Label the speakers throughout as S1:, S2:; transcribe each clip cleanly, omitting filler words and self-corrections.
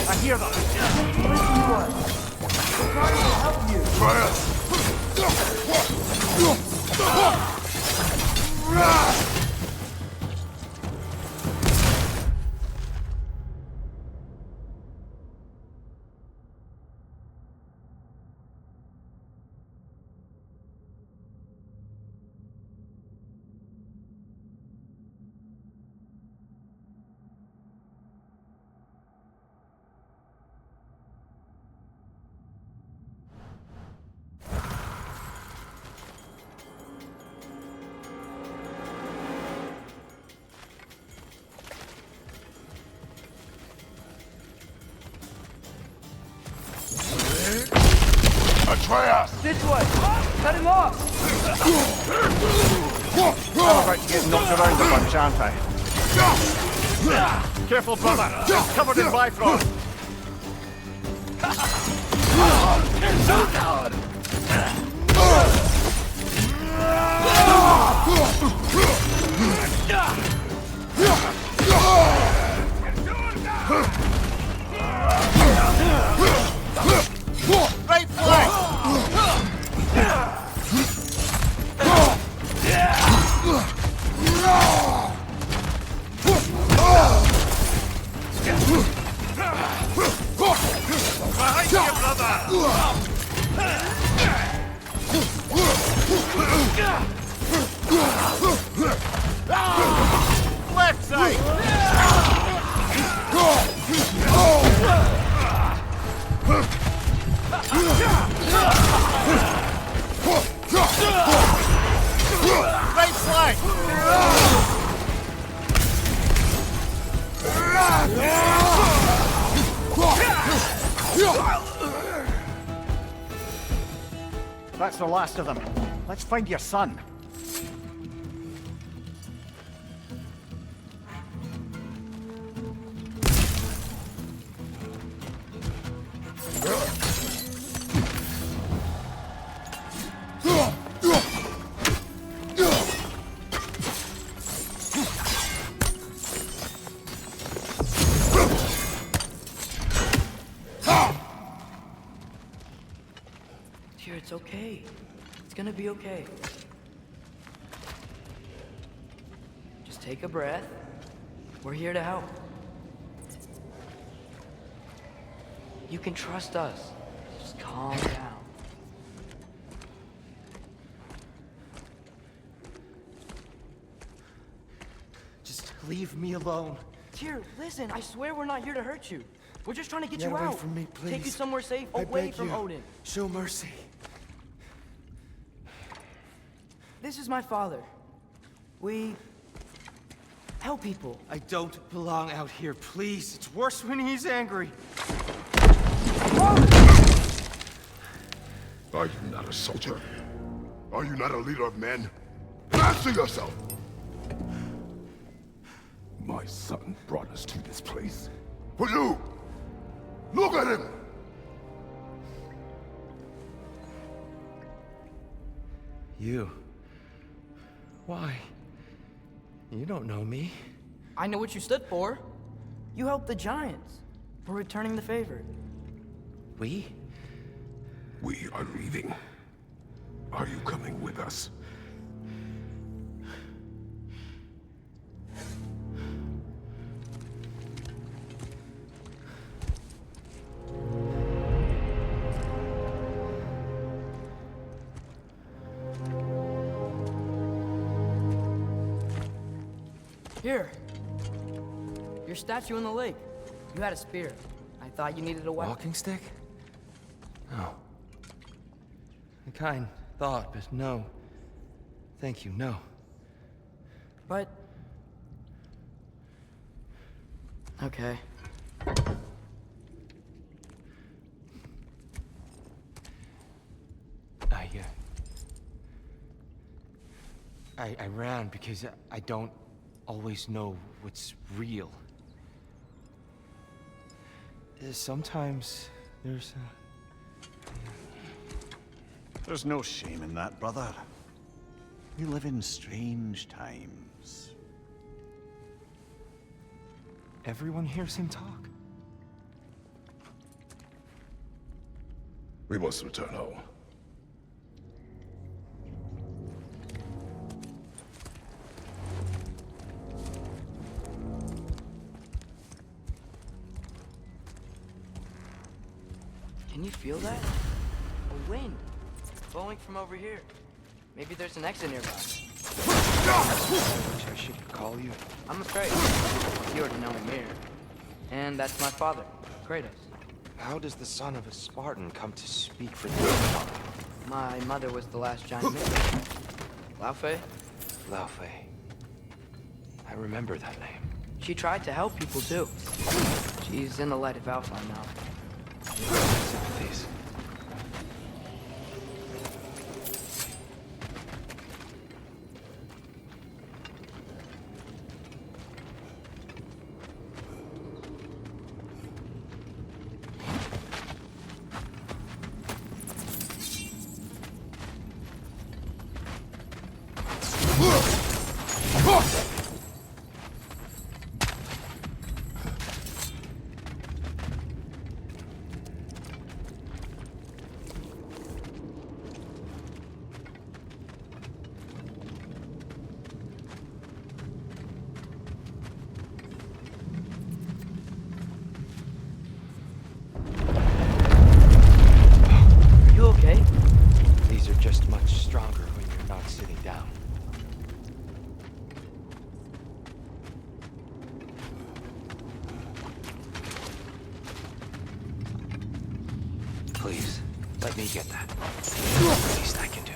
S1: I hear them.
S2: We're trying to help you.
S3: Atreus!
S2: This way! Cut him off!
S1: I'm about to get knocked around a bunch, aren't I? Careful, brother! It's covered in Bifrost! Right flank! Behind you, brother! Left side! Right flank! That's the last of them. Let's find your son.
S2: Dear, it's okay. It's gonna be okay. Just take a breath. We're here to help. You can trust us. Just calm down.
S1: Just leave me alone.
S2: Tyr, listen, I swear we're not here to hurt you. We're just trying to get
S4: Get
S2: you
S4: away
S2: out.
S4: from me, please.
S2: Take you somewhere safe,
S4: I
S2: away
S4: beg
S2: from
S4: you.
S2: Odin.
S4: Show mercy.
S2: This is my father. We help people.
S4: I don't belong out here, please. It's worse when he's angry.
S3: Are you not a soldier? Are you not a leader of men? Answer yourself! My son brought us to this place. For you! Look at him!
S4: You. Why? You don't know me.
S2: I know what you stood for. You helped the Giants. We're returning the favor.
S4: We?
S3: We are leaving. Are you coming with us?
S2: Here. Your statue in the lake. You had a spear. I thought you needed a weapon.
S4: Walking stick? No. A kind thought, but no. Thank you, no.
S2: But... okay.
S4: I ran because I don't always know what's real. Sometimes there's
S1: There's no shame in that, brother. We live in strange times.
S4: Everyone hears him talk.
S3: We must return home.
S2: Can you feel that? A wind. Blowing from over here. Maybe there's an exit nearby.
S4: I should call you.
S2: I'm afraid. You already know him here. And that's my father, Kratos.
S4: How does the son of a Spartan come to speak for your father?
S2: My mother was the last giant myth. Laufey?
S4: Laufey. I remember that name.
S2: She tried to help people too. She's in the light of Valheim now.
S4: Sympathies.
S2: You okay?
S4: These are just much stronger when you're not sitting down. Please, let me get that. The least I can do.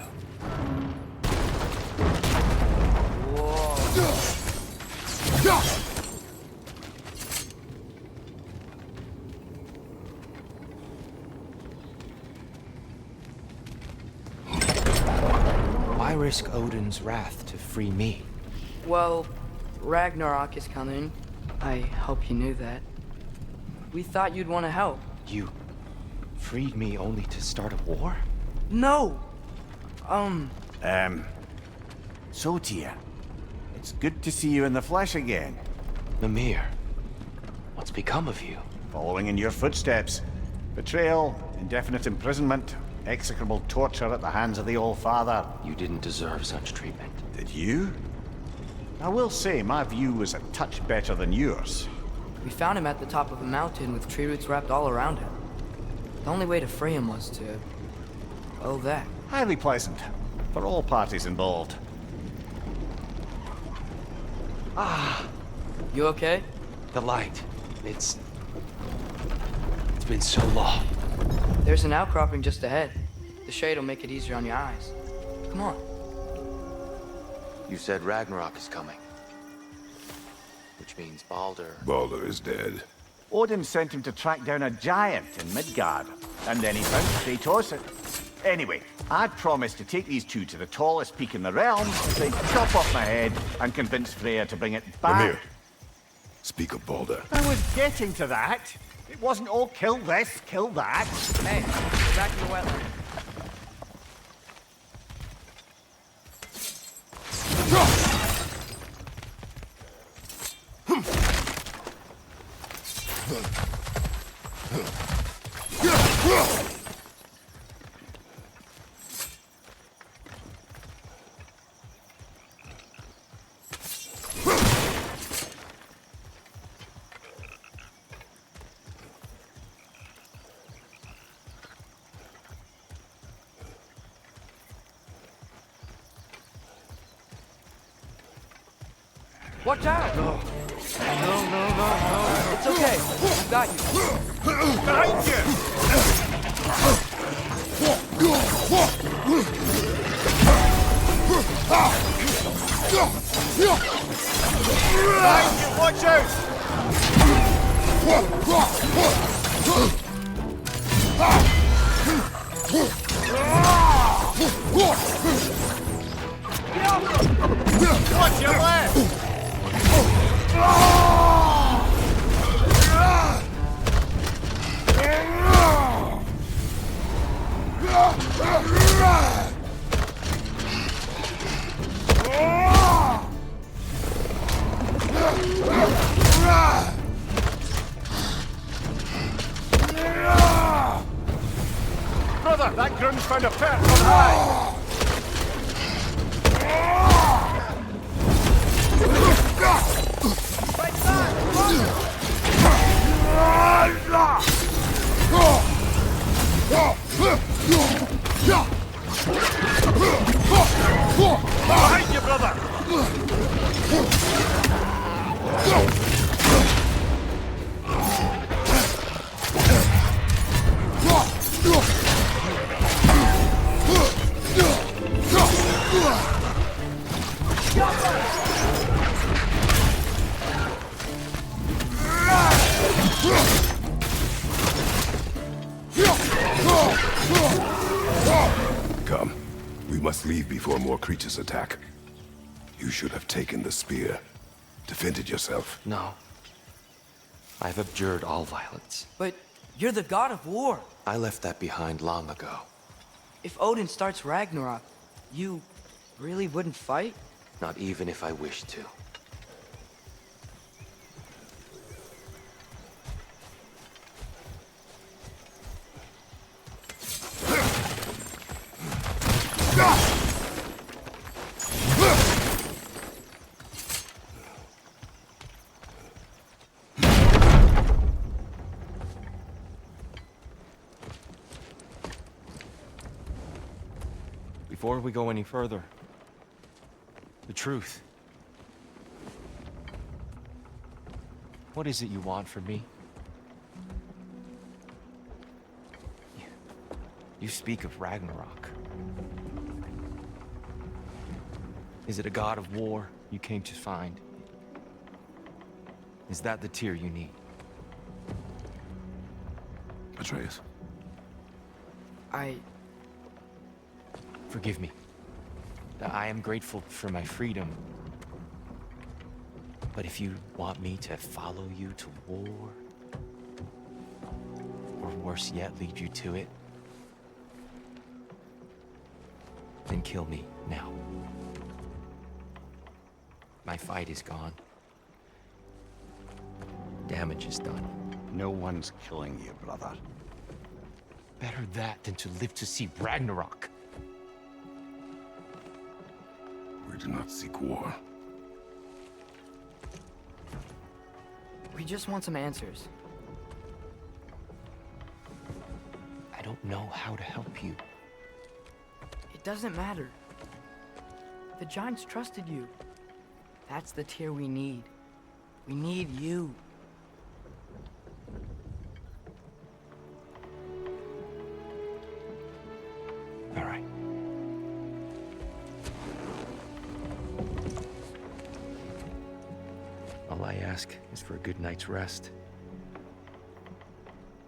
S4: Why risk Odin's wrath to free me?
S2: Well, Ragnarok is coming. I hope you knew that. We thought you'd want to help.
S4: You freed me only to start a war?
S2: No!
S1: So Tia, it's good to see you in the flesh again.
S4: Mimir, what's become of you?
S1: Following in your footsteps. Betrayal, indefinite imprisonment, execrable torture at the hands of the All-Father.
S4: You didn't deserve such treatment.
S1: Did you? I will say, my view was a touch better than yours.
S2: We found him at the top of a mountain with tree roots wrapped all around him. The only way to free him was to... well, that.
S1: Highly pleasant, for all parties involved.
S2: You okay?
S4: The light. It's been so long.
S2: There's an outcropping just ahead. The shade will make it easier on your eyes. Come on.
S4: You said Ragnarok is coming. Which means Baldur.
S3: Baldur is dead.
S1: Odin sent him to track down a giant in Midgard, and then he found Kratos. Anyway, I'd promised to take these two to the tallest peak in the realms, they'd chop off my head and convince Freya to bring it back.
S3: Mimir, speak of Baldur.
S1: I was getting to that. It wasn't all kill this, kill that.
S2: Hey, we're back in the wetland. Watch out!
S4: No.
S2: It's okay. We've got you.
S1: Behind you! Behind you, watch out!
S2: Get off!
S1: found a path on high! Behind you, brother!
S3: Come. We must leave before more creatures attack. You should have taken the spear. Defended yourself.
S4: No. I've abjured all violence.
S2: But you're the god of war.
S4: I left that behind long ago.
S2: If Odin starts Ragnarok, you really wouldn't fight?
S4: Not even if I wished to. Before we go any further, the truth. What is it you want from me? You speak of Ragnarok. Is it a god of war you came to find? Is that the tear you need?
S3: Atreus.
S4: Forgive me. I am grateful for my freedom. But if you want me to follow you to war, or worse yet, lead you to it, then kill me now. My fight is gone. Damage is done.
S1: No one's killing you, brother.
S4: Better that than to live to see Ragnarok.
S3: We do not seek war.
S2: We just want some answers.
S4: I don't know how to help you.
S2: It doesn't matter. The Giants trusted you. That's the tear we need. We need you.
S4: All right. All I ask is for a good night's rest.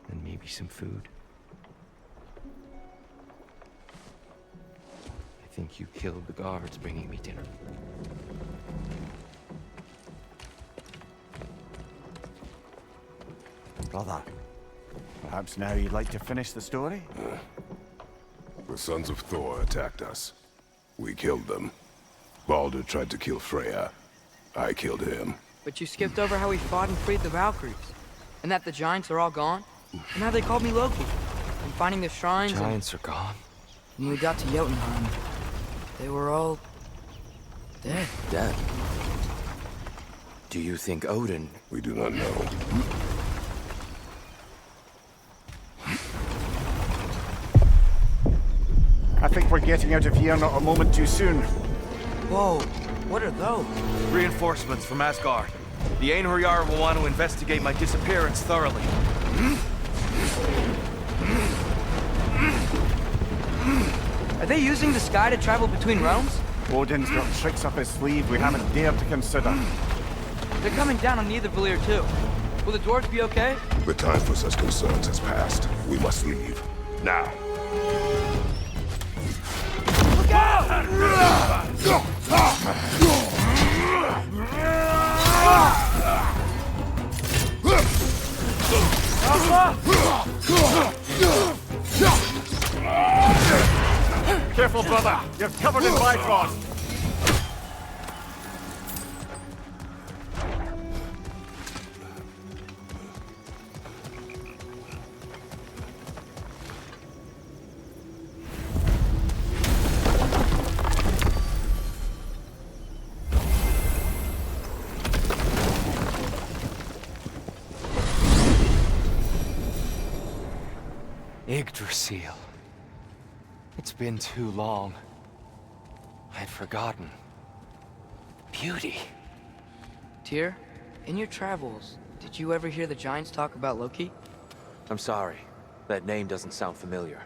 S4: And maybe some food. I think you killed the guards bringing me dinner.
S1: Brother, perhaps now you'd like to finish the story?
S3: The sons of Thor attacked us. We killed them. Baldur tried to kill Freya. I killed him.
S2: But you skipped over how we fought and freed the Valkyries. And that the Giants are all gone. And how they called me Loki. And finding the shrines
S4: Giants are gone.
S2: and when we got to Jotunheim, they were all dead.
S4: Dead. Do you think Odin...
S3: We do not know.
S1: I think we're getting out of here not a moment too soon.
S2: Whoa, what are those?
S5: Reinforcements from Asgard. The Einherjar will want to investigate my disappearance thoroughly.
S2: Are they using the sky to travel between realms?
S1: Odin's got tricks up his sleeve we haven't dared to consider.
S2: They're coming down on Nidavellir too. Will the dwarves be okay?
S3: The time for such concerns has passed. We must leave. Now.
S2: Look out!
S1: Careful, brother. You're covered in Bifrost.
S4: seal. It's been too long. I'd forgotten. Beauty.
S2: Tyr, in your travels, did you ever hear the Giants talk about Loki?
S5: I'm sorry. That name doesn't sound familiar.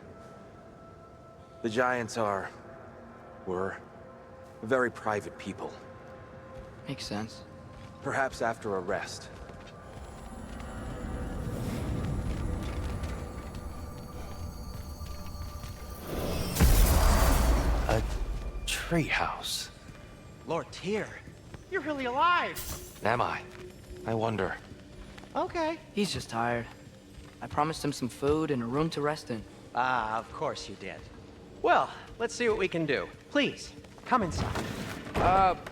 S5: The Giants were very private people.
S2: Makes sense.
S5: Perhaps after a rest.
S4: A treehouse.
S6: Lord Tyr, you're really alive.
S4: Am I? I wonder.
S6: Okay.
S2: He's just tired. I promised him some food and a room to rest in.
S6: Ah, of course you did. Well, let's see what we can do. Please, come inside.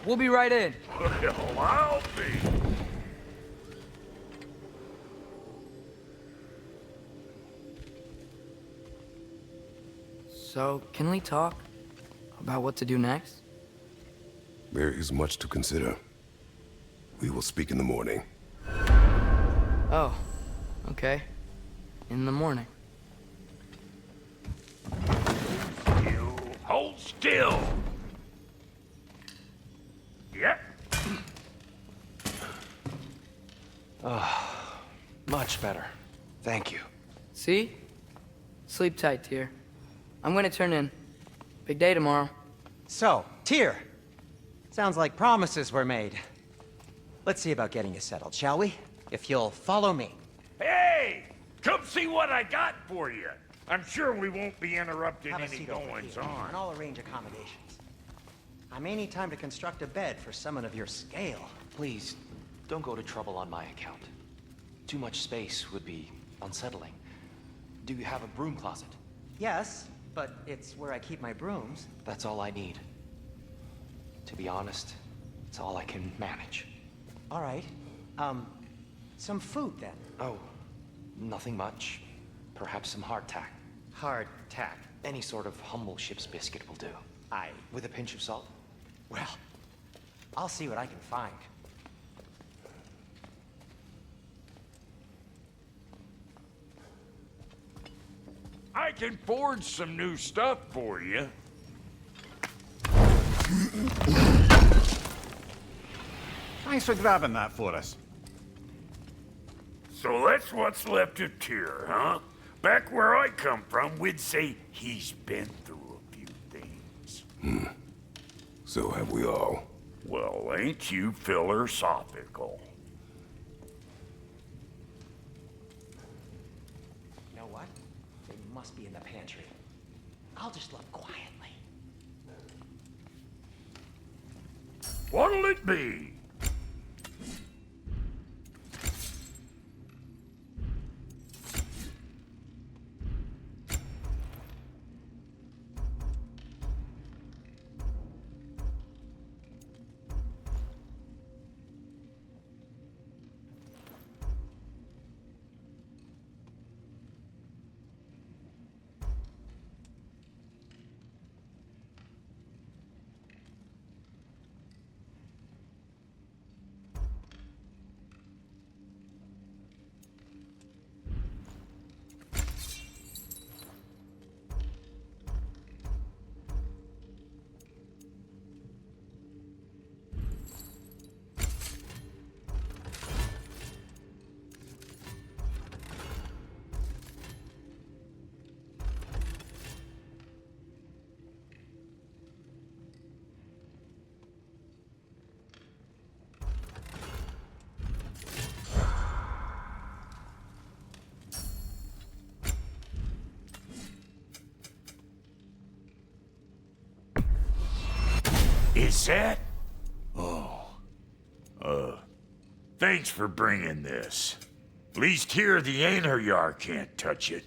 S2: We'll be right in.
S1: Well, I'll be.
S2: So, can we talk about what to do next?
S3: There is much to consider. We will speak in the morning.
S2: Oh, okay. In the morning.
S1: You hold still. Yep.
S4: Much better. Thank you.
S2: See? Sleep tight, Tyr. I'm gonna turn in. Big day tomorrow.
S6: So, Tyr, sounds like promises were made. Let's see about getting you settled, shall we? If you'll follow me.
S7: Hey! Come see what I got for you. I'm sure we won't be interrupting
S6: Have a
S7: any
S6: seat over
S7: goings
S6: here,
S7: on.
S6: and I'll arrange accommodations. I may need time to construct a bed for someone of your scale.
S4: Please, don't go to trouble on my account. Too much space would be unsettling. Do you have a broom closet?
S6: Yes, but it's where I keep my brooms.
S4: That's all I need. To be honest, it's all I can manage.
S6: All right. Some food then.
S4: Oh, nothing much. Perhaps some hardtack.
S6: Hardtack.
S4: Any sort of humble ship's biscuit will do. With a pinch of salt.
S6: Well, I'll see what I can find.
S7: I can forge some new stuff for you.
S1: Thanks for grabbing that for us.
S7: So that's what's left of Tyr, huh? Back where I come from, we'd say he's been through a few things.
S3: So have we all.
S7: Well, ain't you philosophical?
S6: You know what? They must be in the pantry. I'll just look quietly.
S7: What'll it be? Is that? Oh. Thanks for bringing this. At least here the Einherjar can't touch it.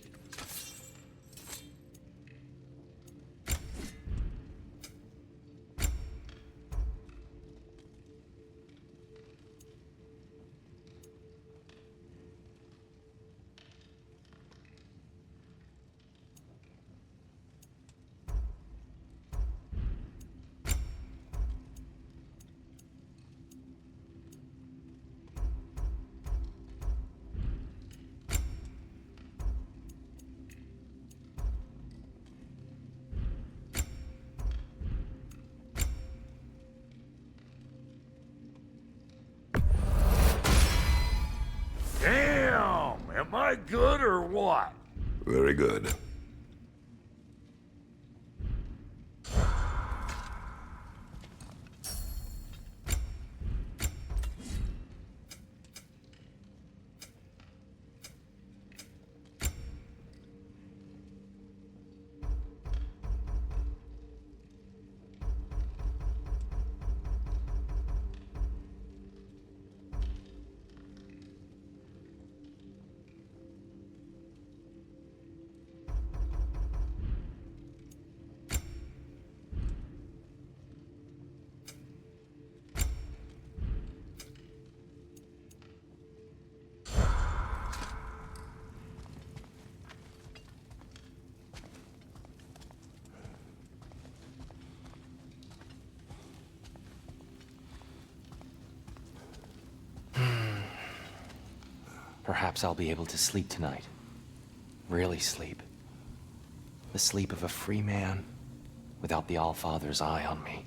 S7: I good or what?
S3: Very good.
S8: Perhaps I'll be able to sleep tonight. Really sleep. The sleep of a free man without the Allfather's eye on me.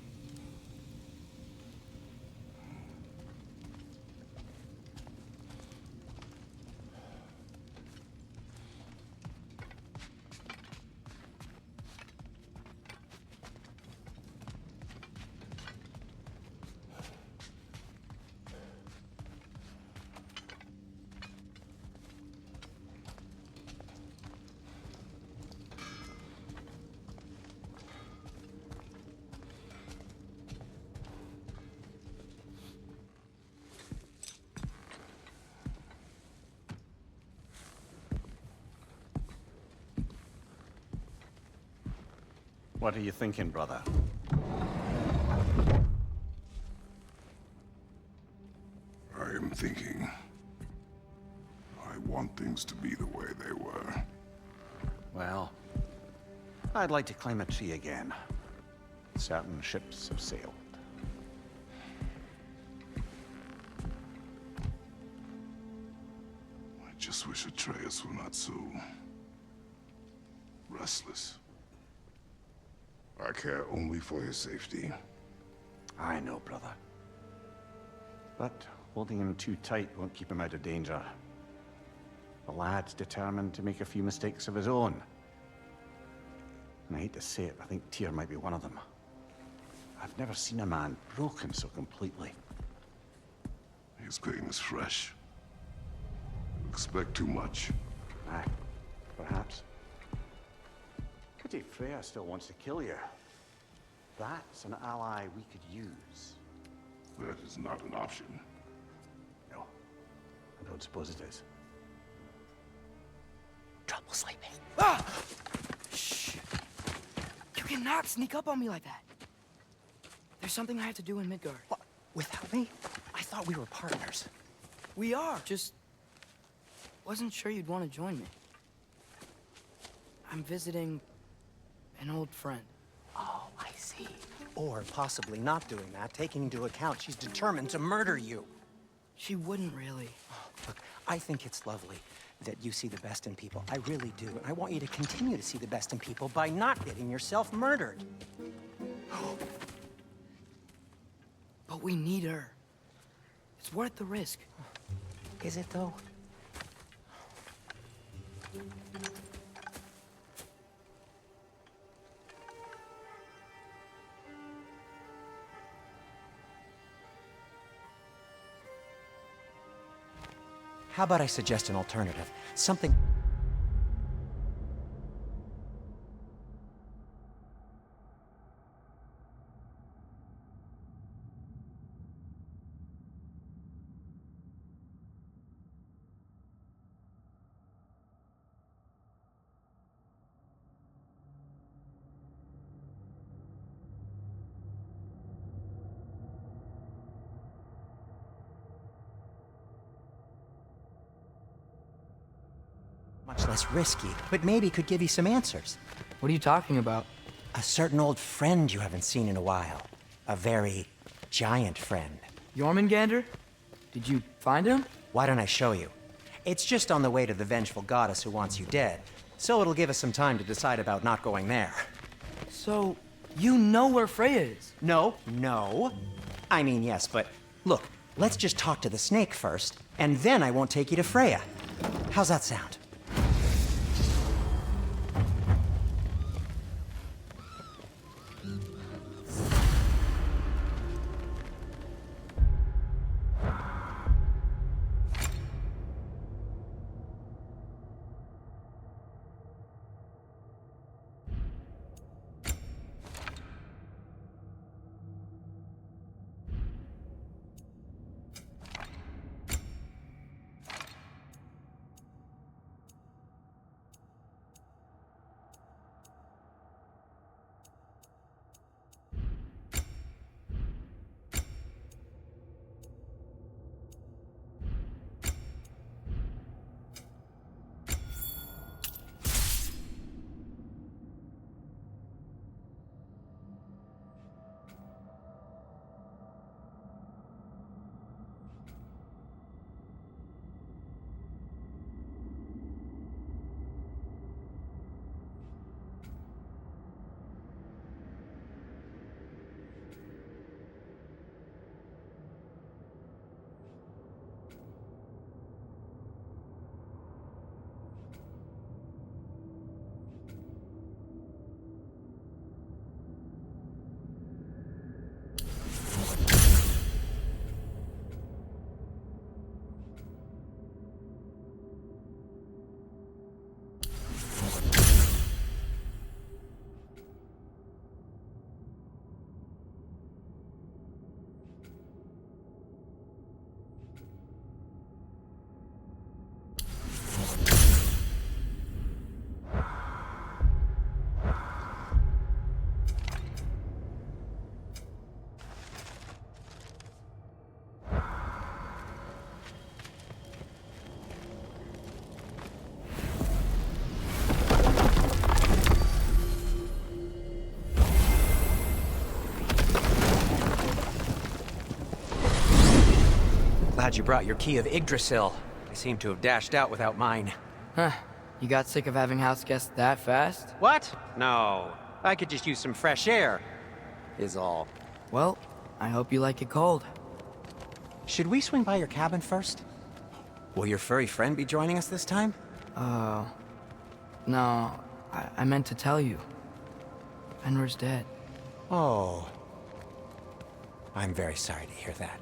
S1: What are you thinking, brother?
S3: I am thinking. I want things to be the way they were.
S1: Well, I'd like to climb a tree again. Certain ships have sailed.
S3: I just wish Atreus were not so restless. I care only for his safety.
S1: I know, brother. But holding him too tight won't keep him out of danger. The lad's determined to make a few mistakes of his own. And I hate to say it, I think Tyr might be one of them. I've never seen a man broken so completely.
S3: His pain is fresh. You expect too much.
S1: Aye, perhaps. Pity Freya still wants to kill you. That's an ally we could use.
S3: That is not an option.
S1: No, I don't suppose it is.
S2: Trouble sleeping. Ah! Shh. You cannot sneak up on me like that. There's something I have to do in Midgard.
S6: What? Without me? I thought we were partners.
S2: We are. Just wasn't sure you'd want to join me. I'm visiting an old friend.
S6: Oh, I see. Or possibly not doing that, taking into account she's determined to murder you.
S2: She wouldn't really.
S6: Look, I think it's lovely that you see the best in people. I really do. And I want you to continue to see the best in people by not getting yourself murdered.
S2: But we need her. It's worth the risk.
S6: Is it, though? How about I suggest an alternative? Something... much less risky, but maybe could give you some answers.
S2: What are you talking about?
S6: A certain old friend you haven't seen in a while. A very giant friend.
S2: Jormungandr? Did you find him?
S6: Why don't I show you? It's just on the way to the vengeful goddess who wants you dead, so it'll give us some time to decide about not going there.
S2: So, you know where Freya is?
S6: No. I mean, yes, but look, let's just talk to the snake first, and then I won't take you to Freya. How's that sound? Glad you brought your key of Yggdrasil. They seem to have dashed out without mine.
S2: Huh. You got sick of having house guests that fast?
S6: What? No. I could just use some fresh air, is all.
S2: Well, I hope you like it cold.
S6: Should we swing by your cabin first? Will your furry friend be joining us this time?
S2: No. I meant to tell you. Fenrir's dead.
S6: Oh. I'm very sorry to hear that.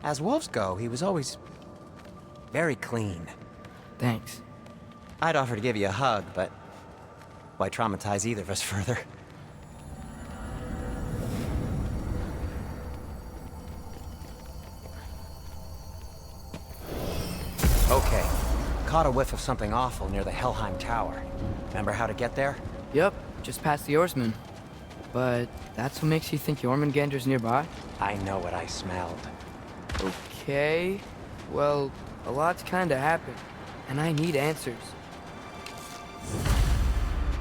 S6: As wolves go, he was always very clean.
S2: Thanks.
S6: I'd offer to give you a hug, but why traumatize either of us further? Okay. Caught a whiff of something awful near the Helheim Tower. Remember how to get there?
S2: Yep, just past the oarsman. But that's what makes you think Jormungandr's nearby?
S6: I know what I smelled.
S2: Okay. Well, a lot's kinda happened, and I need answers.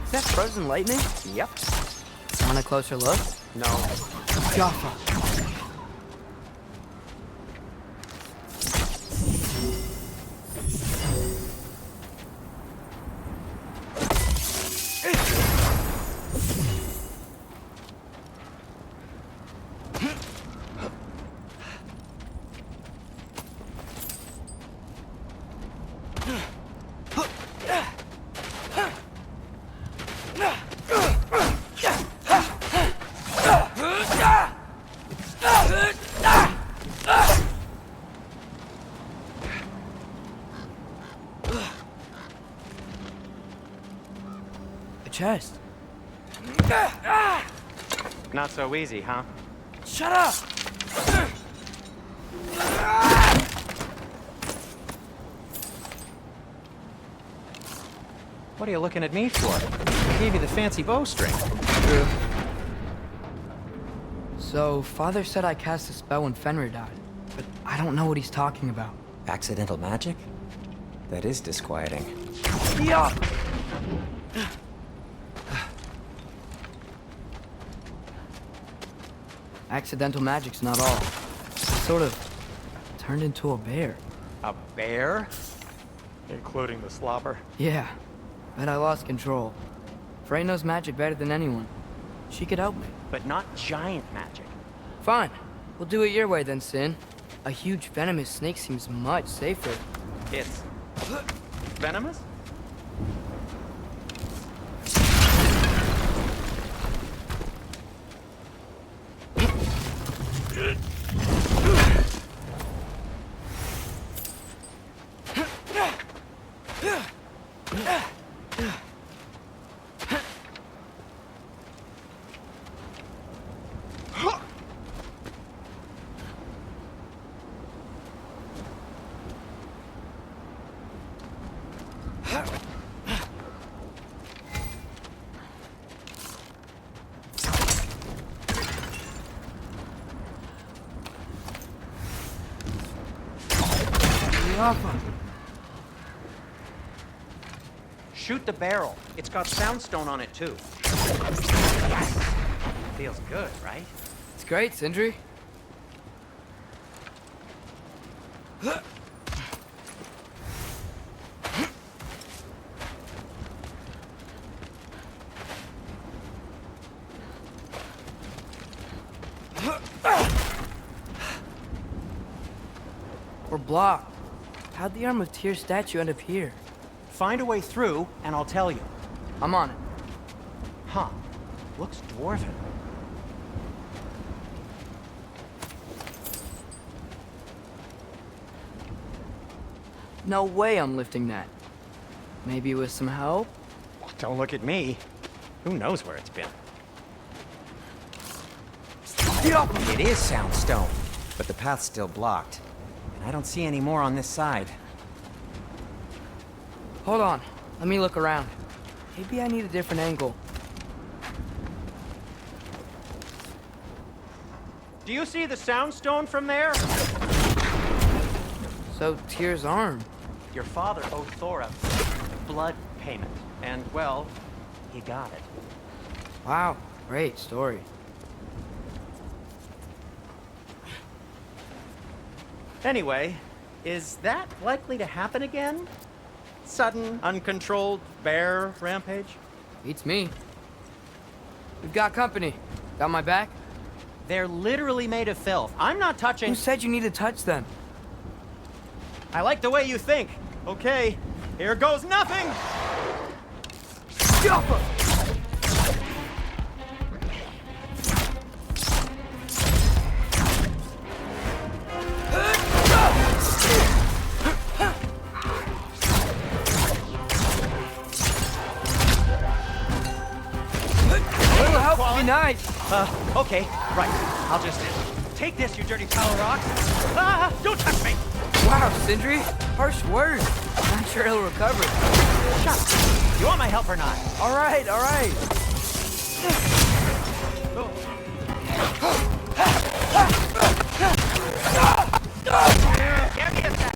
S2: Is that frozen lightning?
S6: Yep.
S2: Want a closer look?
S6: No.
S2: Jaffa. Chest.
S6: Not so easy, huh?
S2: Shut up!
S6: What are you looking at me for? I gave you the fancy bowstring.
S2: True. So, Father said I cast a spell when Fenrir died, but I don't know what he's talking about.
S6: Accidental magic? That is disquieting.
S2: Yeah. Accidental magic's not all. I sort of turned into a bear.
S6: A bear?
S9: Including the slobber.
S2: Yeah, but I lost control. Frey knows magic better than anyone. She could help me.
S6: But not giant magic.
S2: Fine. We'll do it your way then, Sin. A huge venomous snake seems much safer.
S6: It's Venomous? Shoot the barrel. It's got soundstone on it, too. Yes! Feels good, right?
S2: It's great, Sindri. We're blocked. How'd the Arm of Tyr statue end up here?
S6: Find a way through, and I'll tell you.
S2: I'm on it.
S6: Huh. Looks dwarven.
S2: No way I'm lifting that. Maybe with some help?
S6: Don't look at me. Who knows where it's been? It is soundstone, but the path's still blocked. And I don't see any more on this side.
S2: Hold on. Let me look around. Maybe I need a different angle.
S6: Do you see the soundstone from there?
S2: So, Tyr's arm.
S6: Your father owed Thor a blood payment. And, well, he got it.
S2: Wow, great story.
S6: Anyway, is that likely to happen again? Sudden, uncontrolled bear rampage?
S2: Beats me. We've got company. Got my back?
S6: They're literally made of filth. I'm not touching...
S2: Who said you need to touch them?
S6: I like the way you think. Okay, here goes nothing!
S2: Be nice.
S6: Okay, right. I'll just take this, you dirty pile of rocks. Ah, don't touch me!
S2: Wow, Sindri. Harsh words. Not sure he'll recover.
S6: Shut up. You want my help or not?
S2: All right, all right.
S6: Give me a sec.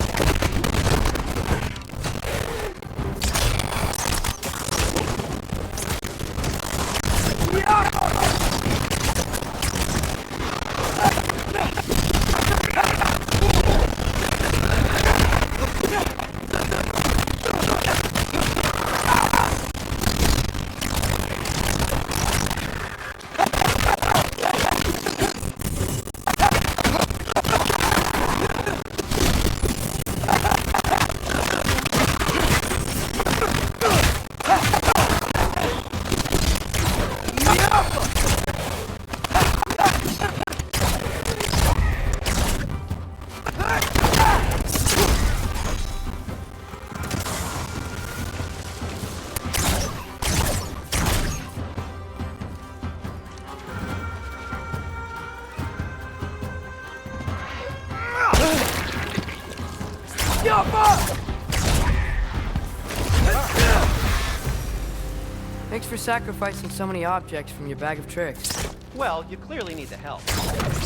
S2: Thanks for sacrificing so many objects from your bag of tricks.
S6: Well, you clearly need the help.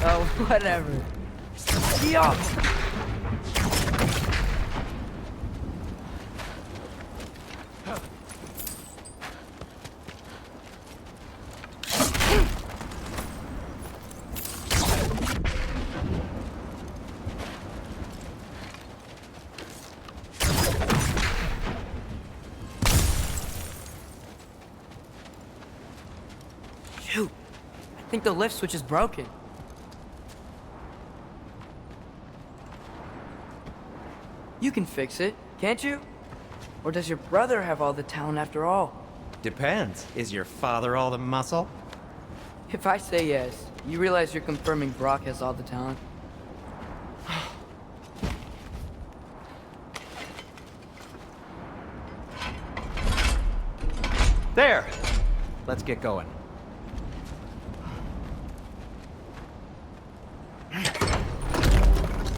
S2: Oh, whatever. Shoot! I think the lift switch is broken. You can fix it, can't you? Or does your brother have all the talent after all?
S6: Depends. Is your father all the muscle?
S2: If I say yes, you realize you're confirming Brock has all the talent?
S6: There! Let's get going.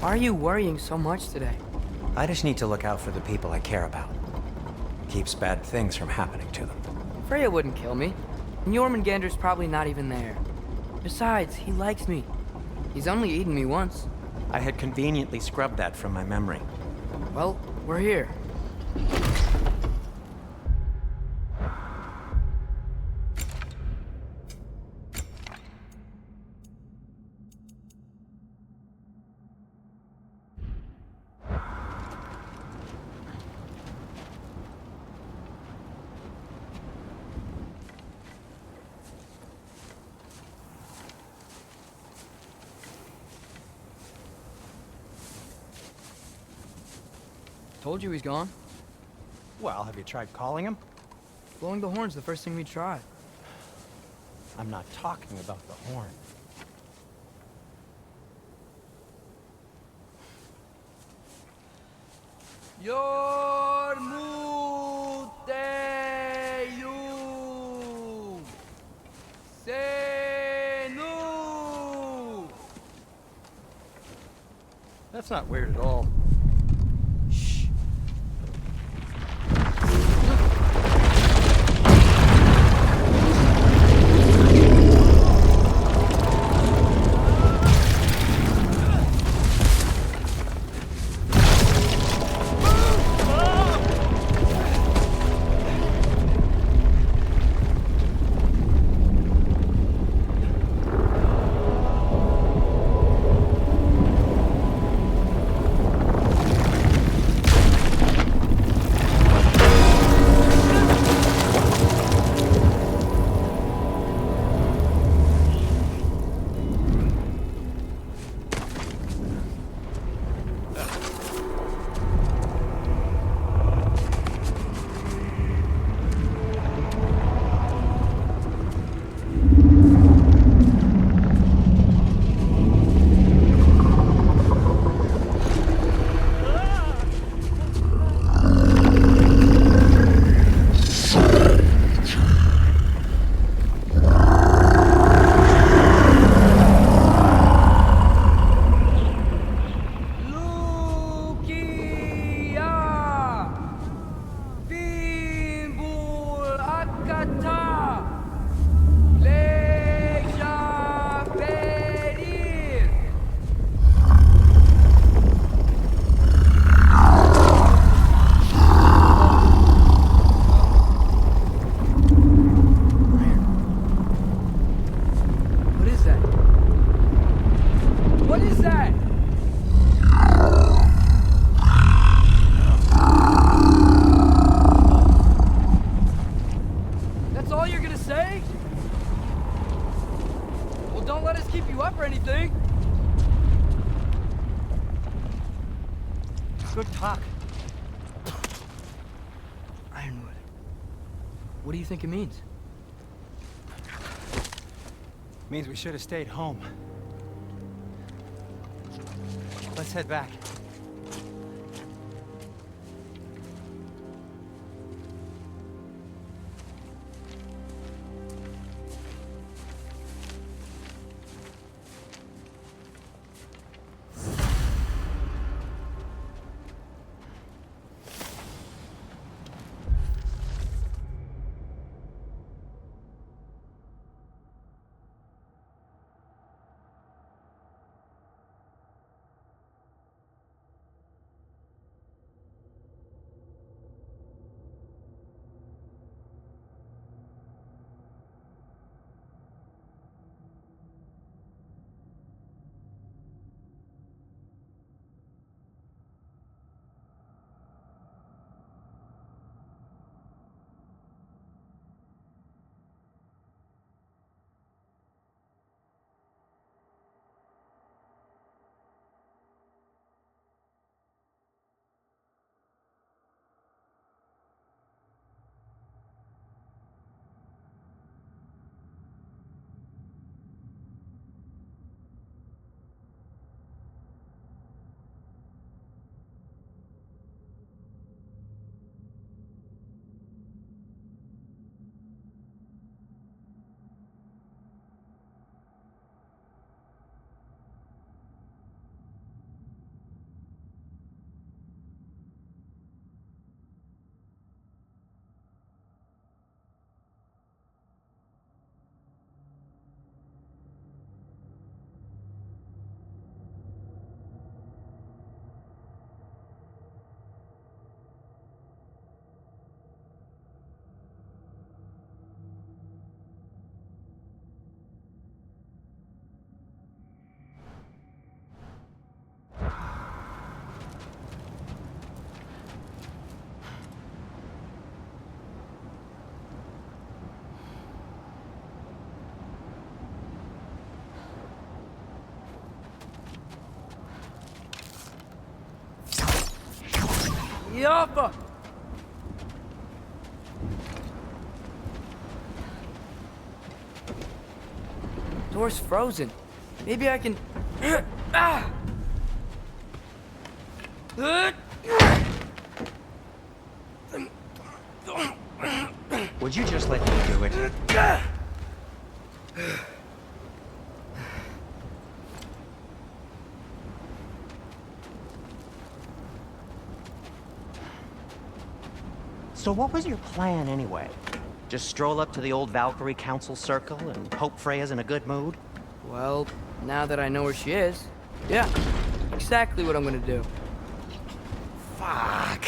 S2: Why are you worrying so much today?
S6: I just need to look out for the people I care about. Keeps bad things from happening to them.
S2: Freya wouldn't kill me. And Jormungandr's probably not even there. Besides, he likes me. He's only eaten me once.
S6: I had conveniently scrubbed that from my memory.
S2: Well, we're here. Told you he's gone.
S6: Well, have you tried calling him?
S2: Blowing the horn's the first thing we tried.
S6: I'm not talking about the horn.
S2: Yormuteyu Senu.
S4: That's not weird at all.
S6: Good talk.
S2: Ironwood. What do you think it means?
S6: Means we should have stayed home. Let's head back.
S2: Yappa! Door's frozen. Maybe I can... Ah!
S6: Would you just let me do it? So what was your plan anyway? Just stroll up to the old Valkyrie Council circle and hope Freya's in a good mood?
S2: Well, now that I know where she is, yeah, exactly what I'm gonna do.
S6: Fuck.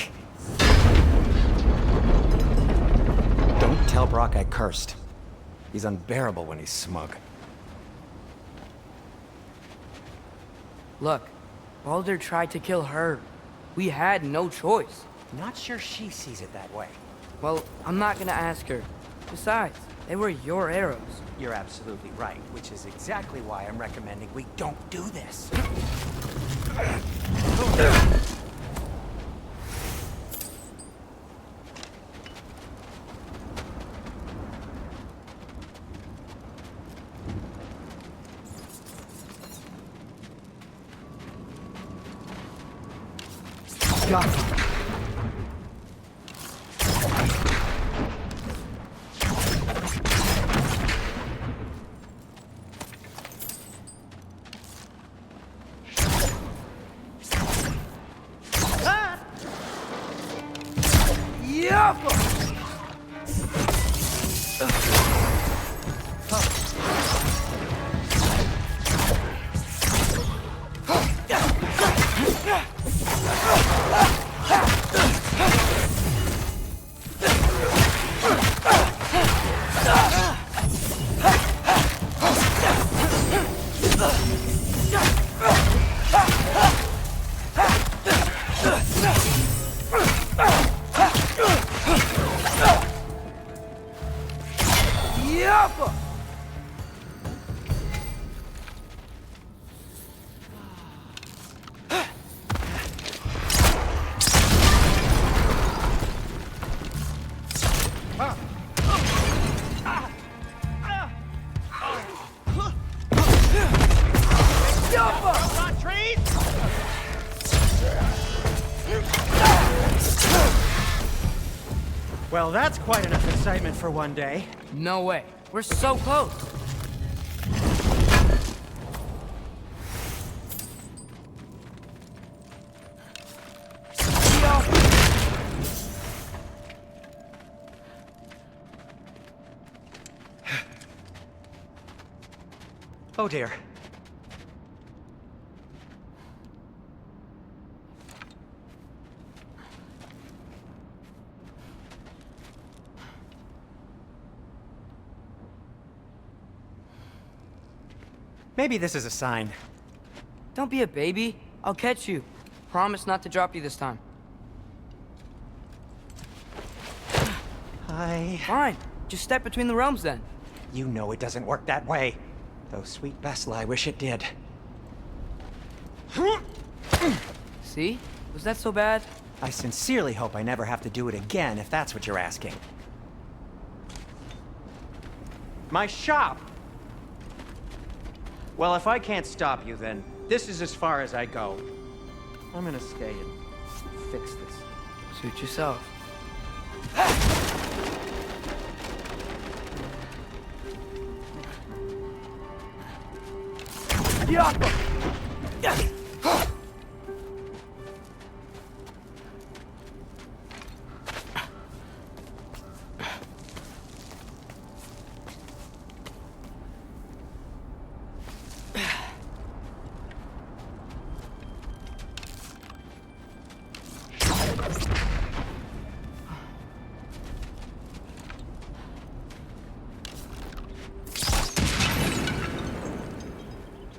S6: Don't tell Brock I cursed. He's unbearable when he's smug.
S2: Look, Baldur tried to kill her. We had no choice.
S6: Not sure she sees it that way.
S2: Well, I'm not gonna ask her. Besides, they were your arrows.
S6: You're absolutely right, which is exactly why I'm recommending we don't do this.
S2: Got it.
S6: Well, that's quite enough excitement for one day.
S2: No way. We're so close.
S6: Oh dear. Maybe this is a sign.
S2: Don't be a baby. I'll catch you. Promise not to drop you this time. Fine. Just step between the realms then.
S6: You know it doesn't work that way. Though sweet Bessel, I wish it did.
S2: See? Was that so bad?
S6: I sincerely hope I never have to do it again, if that's what you're asking. My shop! Well, if I can't stop you, then this is as far as I go. I'm gonna stay and fix this.
S2: Suit yourself.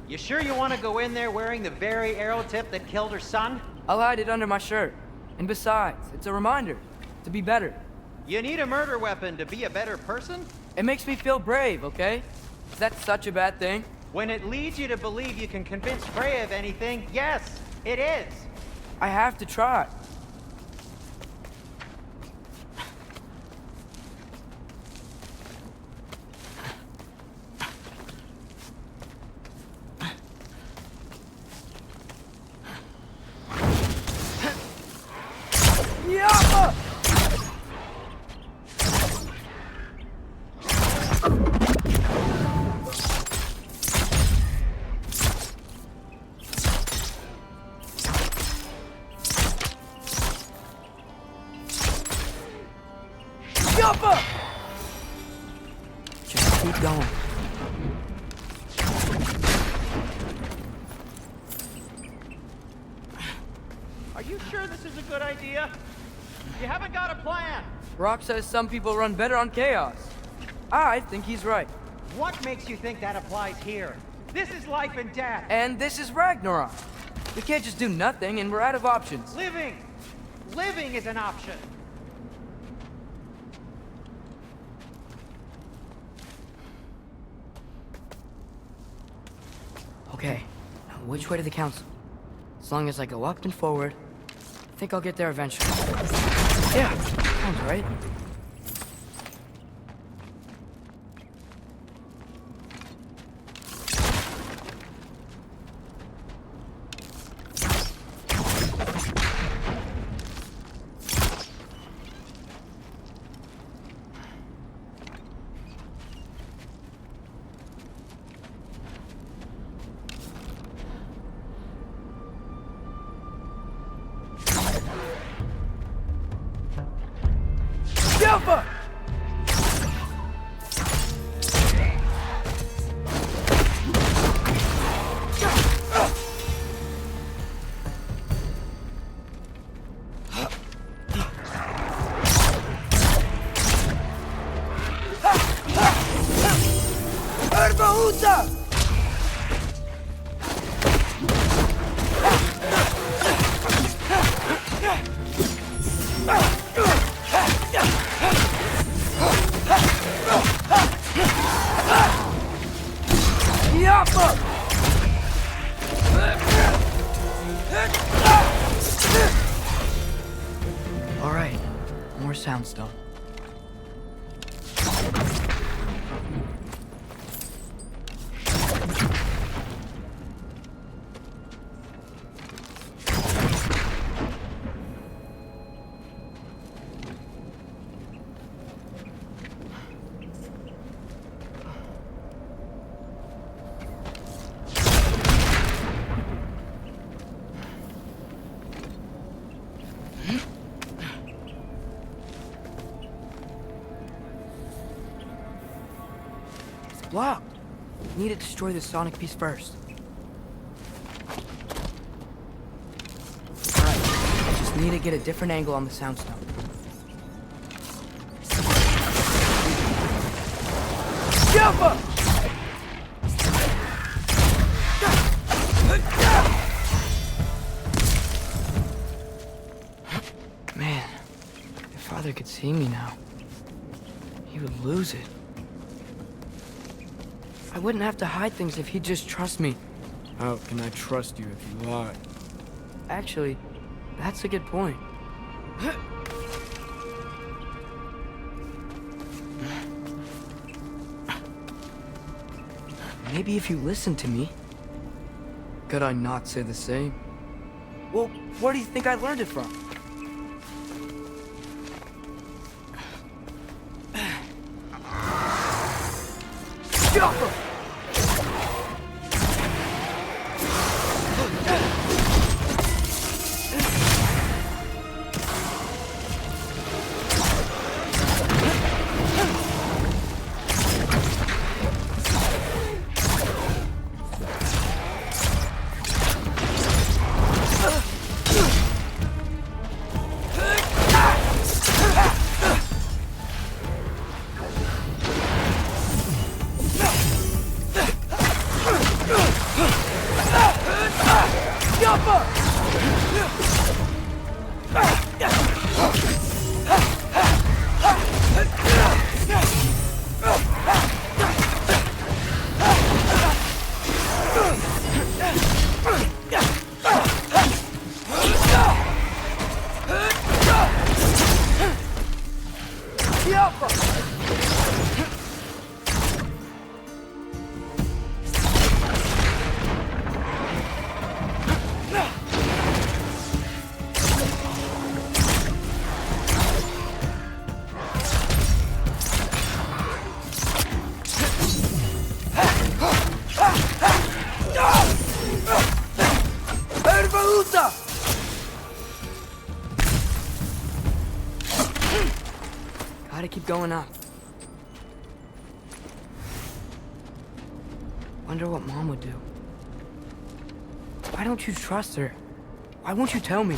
S6: You sure you want to go in there wearing the very arrow tip that killed her son?
S2: I'll hide it under my shirt. And besides, it's a reminder to be better.
S6: You need a murder weapon to be a better person?
S2: It makes me feel brave, okay? Is that such a bad thing?
S6: When it leads you to believe you can convince Freya of anything, yes, it is.
S2: I have to try. Just keep going.
S10: Are you sure this is a good idea? You haven't got a plan.
S2: Rock says some people run better on chaos. I think he's right.
S10: What makes you think that applies here? This is life and death.
S2: And this is Ragnarok. We can't just do nothing, and we're out of options.
S10: Living! Living is an option.
S2: Okay, now which way to the council? As long as I go up and forward, I think I'll get there eventually. Yeah, sounds right. All right, more soundstone. Locked. Need to destroy the sonic piece first. Alright, I just need to get a different angle on the soundstone. Jump! Man, if Father could see me now, he would lose it. I wouldn't have to hide things if he'd just trust me.
S11: How can I trust you if you lie?
S2: Actually, that's a good point. Maybe if you listen to me.
S11: Could I not say the same?
S2: Well, where do you think I learned it from? Gotta keep going up. Wonder what Mom would do. Why don't you trust her? Why won't you tell me?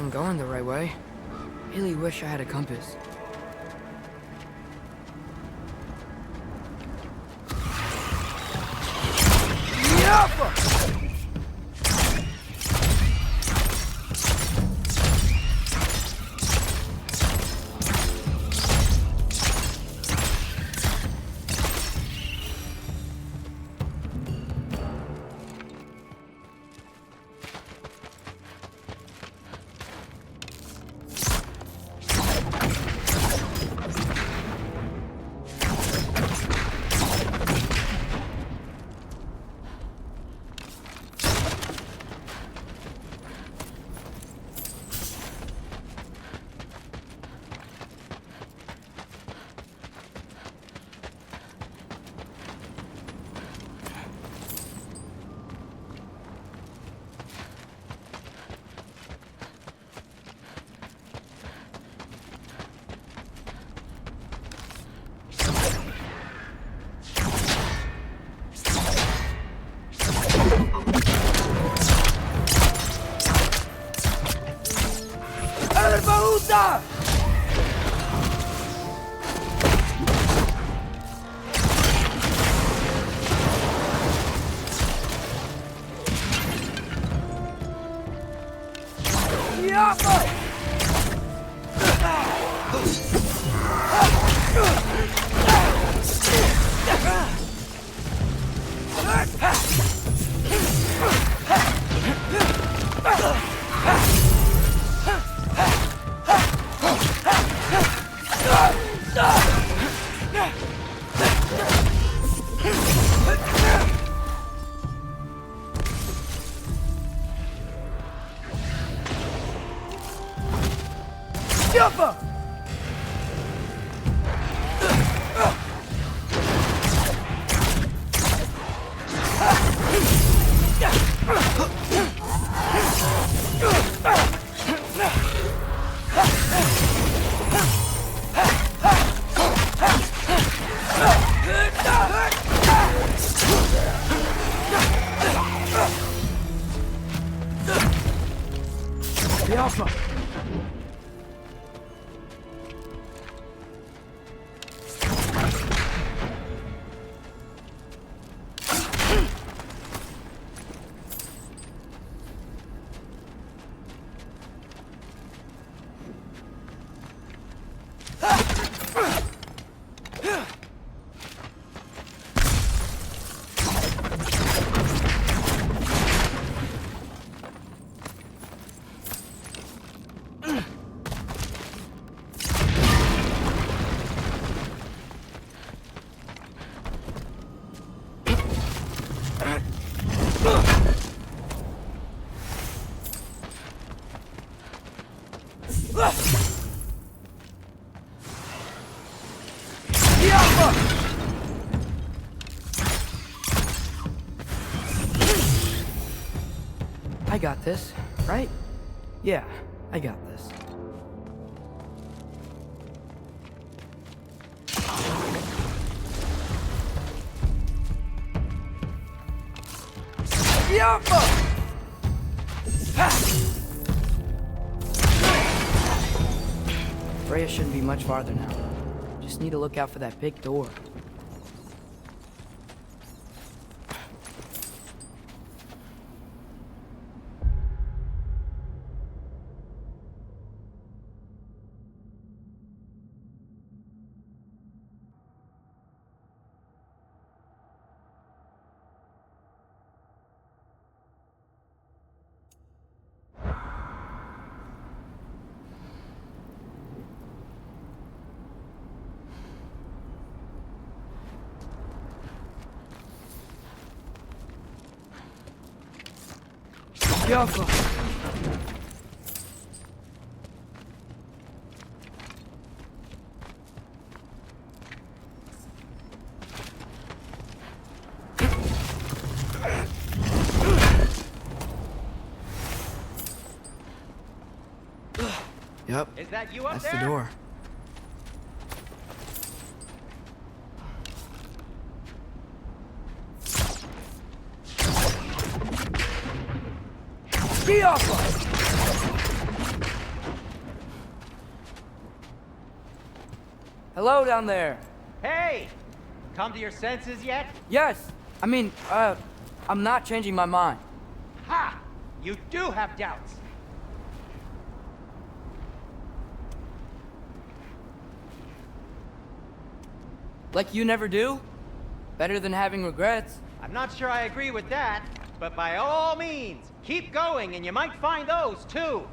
S2: I'm going the right way. Really wish I had a compass. I got this, right? Yeah, I got this. Freya shouldn't be much farther now. Just need to look out for that big door. Careful. Yep.
S10: Is that you up
S2: That's
S10: there?
S2: the door. Be off! Hello down there.
S10: Hey! Come to your senses yet?
S2: Yes. I mean, I'm not changing my mind.
S10: Ha! You do have doubts.
S2: Like you never do? Better than having regrets.
S10: I'm not sure I agree with that, but by all means, keep going and you might find those too.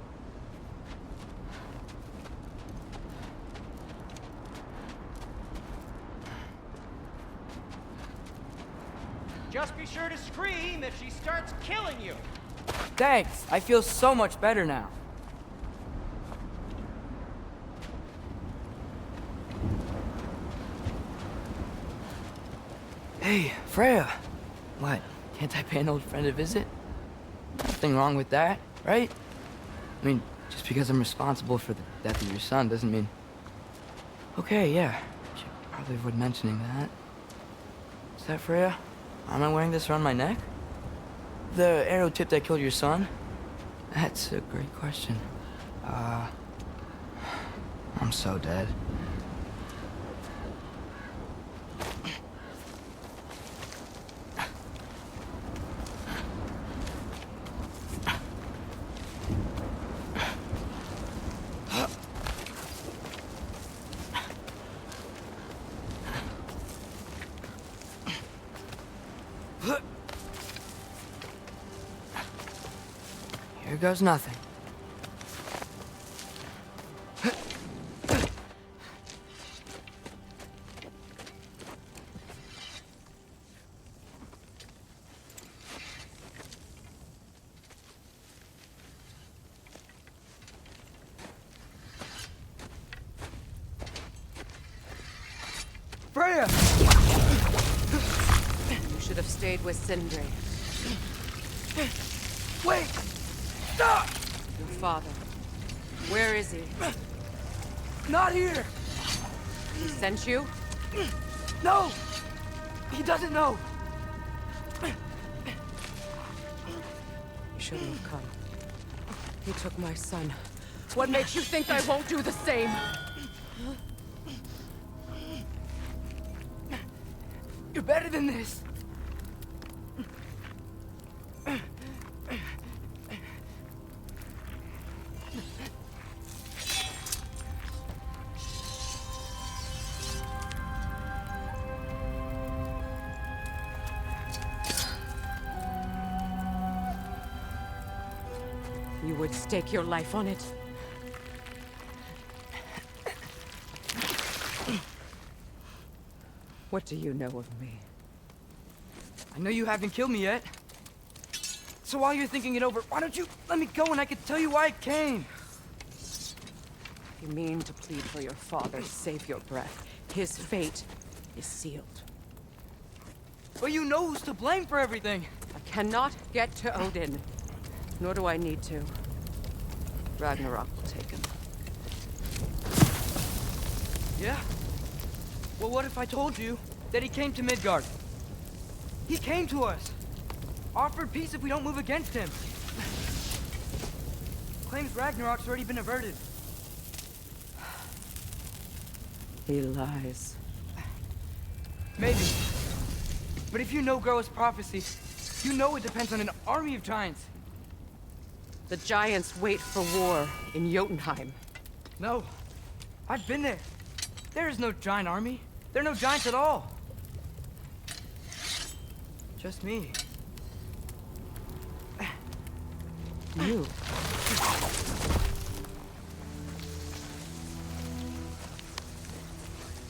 S10: Just be sure to scream if she starts killing you.
S2: Thanks. I feel so much better now. Hey, Freya. What? Can't I pay an old friend a visit? Nothing wrong with that, right? I mean, just because I'm responsible for the death of your son doesn't mean... Okay, yeah. Should probably avoid mentioning that. Is that Freya? Am I wearing this around my neck? The arrow tip that killed your son? That's a great question. I'm so dead. Here goes nothing. Freya!
S12: You should have stayed with Sindri.
S2: Wait! Stop!
S12: Your father. Where is he?
S2: Not here!
S12: He sent you?
S2: No! He doesn't know!
S12: You shouldn't have come. He took my son. What makes you think I won't do the same?
S2: You're better than this!
S12: You would stake your life on it? What do you know of me?
S2: I know you haven't killed me yet. So while you're thinking it over, why don't you let me go and I can tell you why I came?
S12: You mean to plead for your father, save your breath. His fate is sealed.
S2: But you know who's to blame for everything.
S12: I cannot get to Odin. Nor do I need to. Ragnarok will take him.
S2: Yeah? Well, what if I told you that he came to Midgard? He came to us! Offered peace if we don't move against him! Claims Ragnarok's already been averted.
S12: He lies.
S2: Maybe. But if you know Groa's prophecy, you know it depends on an army of giants.
S12: The giants wait for war in Jotunheim.
S2: No. I've been there. There is no giant army. There are no giants at all. Just me.
S12: You.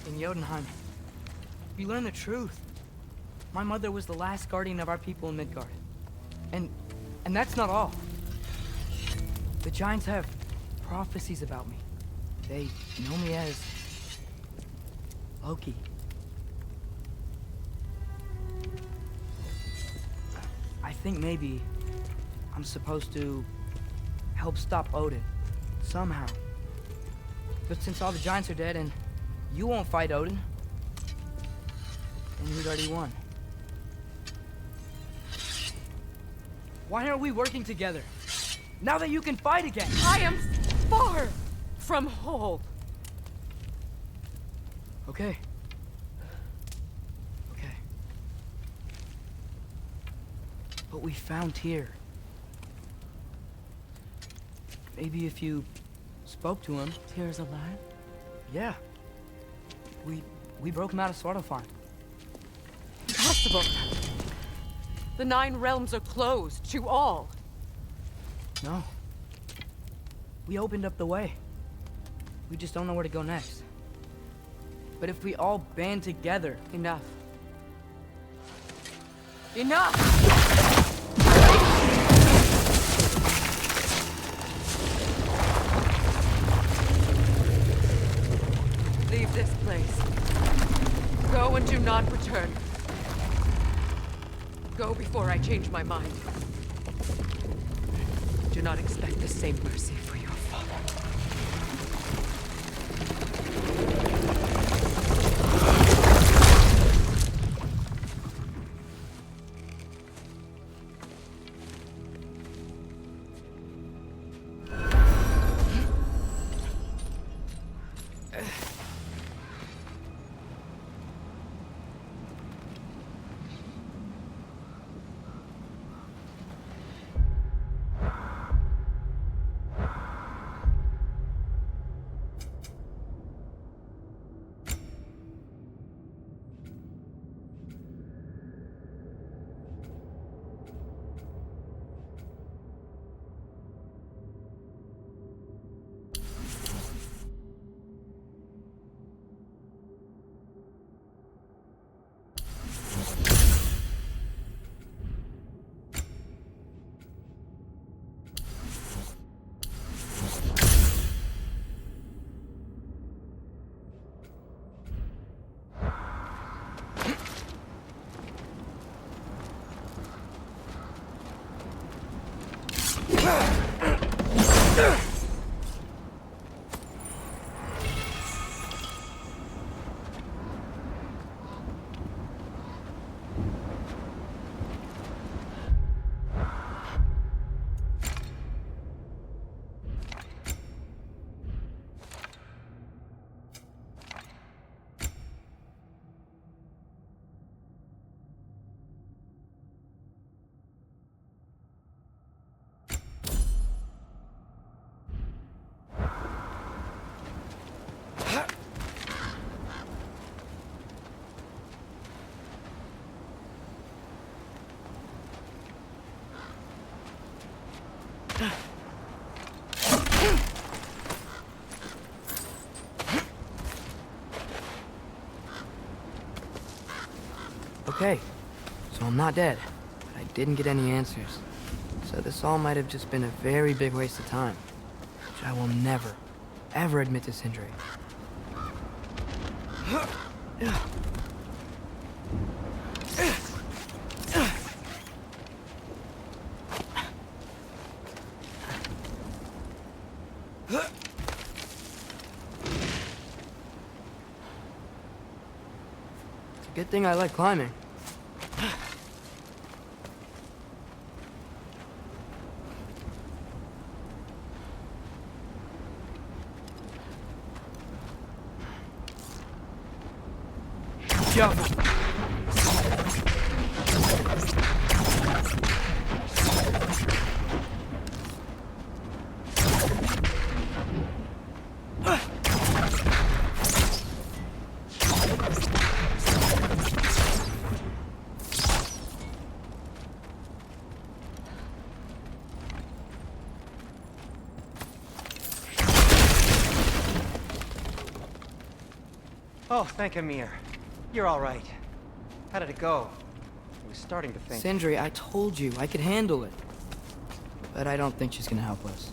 S2: In Jotunheim, you learn the truth. My mother was the last guardian of our people in Midgard. And that's not all. The giants have prophecies about me. They know me as Loki. I think maybe I'm supposed to help stop Odin, somehow. But since all the giants are dead and you won't fight Odin, then he's already won. Why aren't we working together? Now that you can fight again!
S12: I am far from whole.
S2: Okay. Okay. But we found Tyr. Maybe if you spoke to him...
S12: Tyr's alive?
S2: Yeah. We broke him out of Svartalfheim.
S12: Impossible. The 9 realms are closed to all.
S2: No. We opened up the way. We just don't know where to go next. But if we all band together...
S12: Enough. Enough! Leave this place. Go and do not return. Go before I change my mind. Do not expect the same mercy for your father.
S2: Okay, so I'm not dead, but I didn't get any answers. So this all might have just been a very big waste of time, which I will never, ever admit to Sindri. Good thing I like climbing. Careful.
S6: Oh, thank Amir. You're all right. How did it go? I was starting to think...
S2: Sindri, I told you I could handle it. But I don't think she's gonna help us.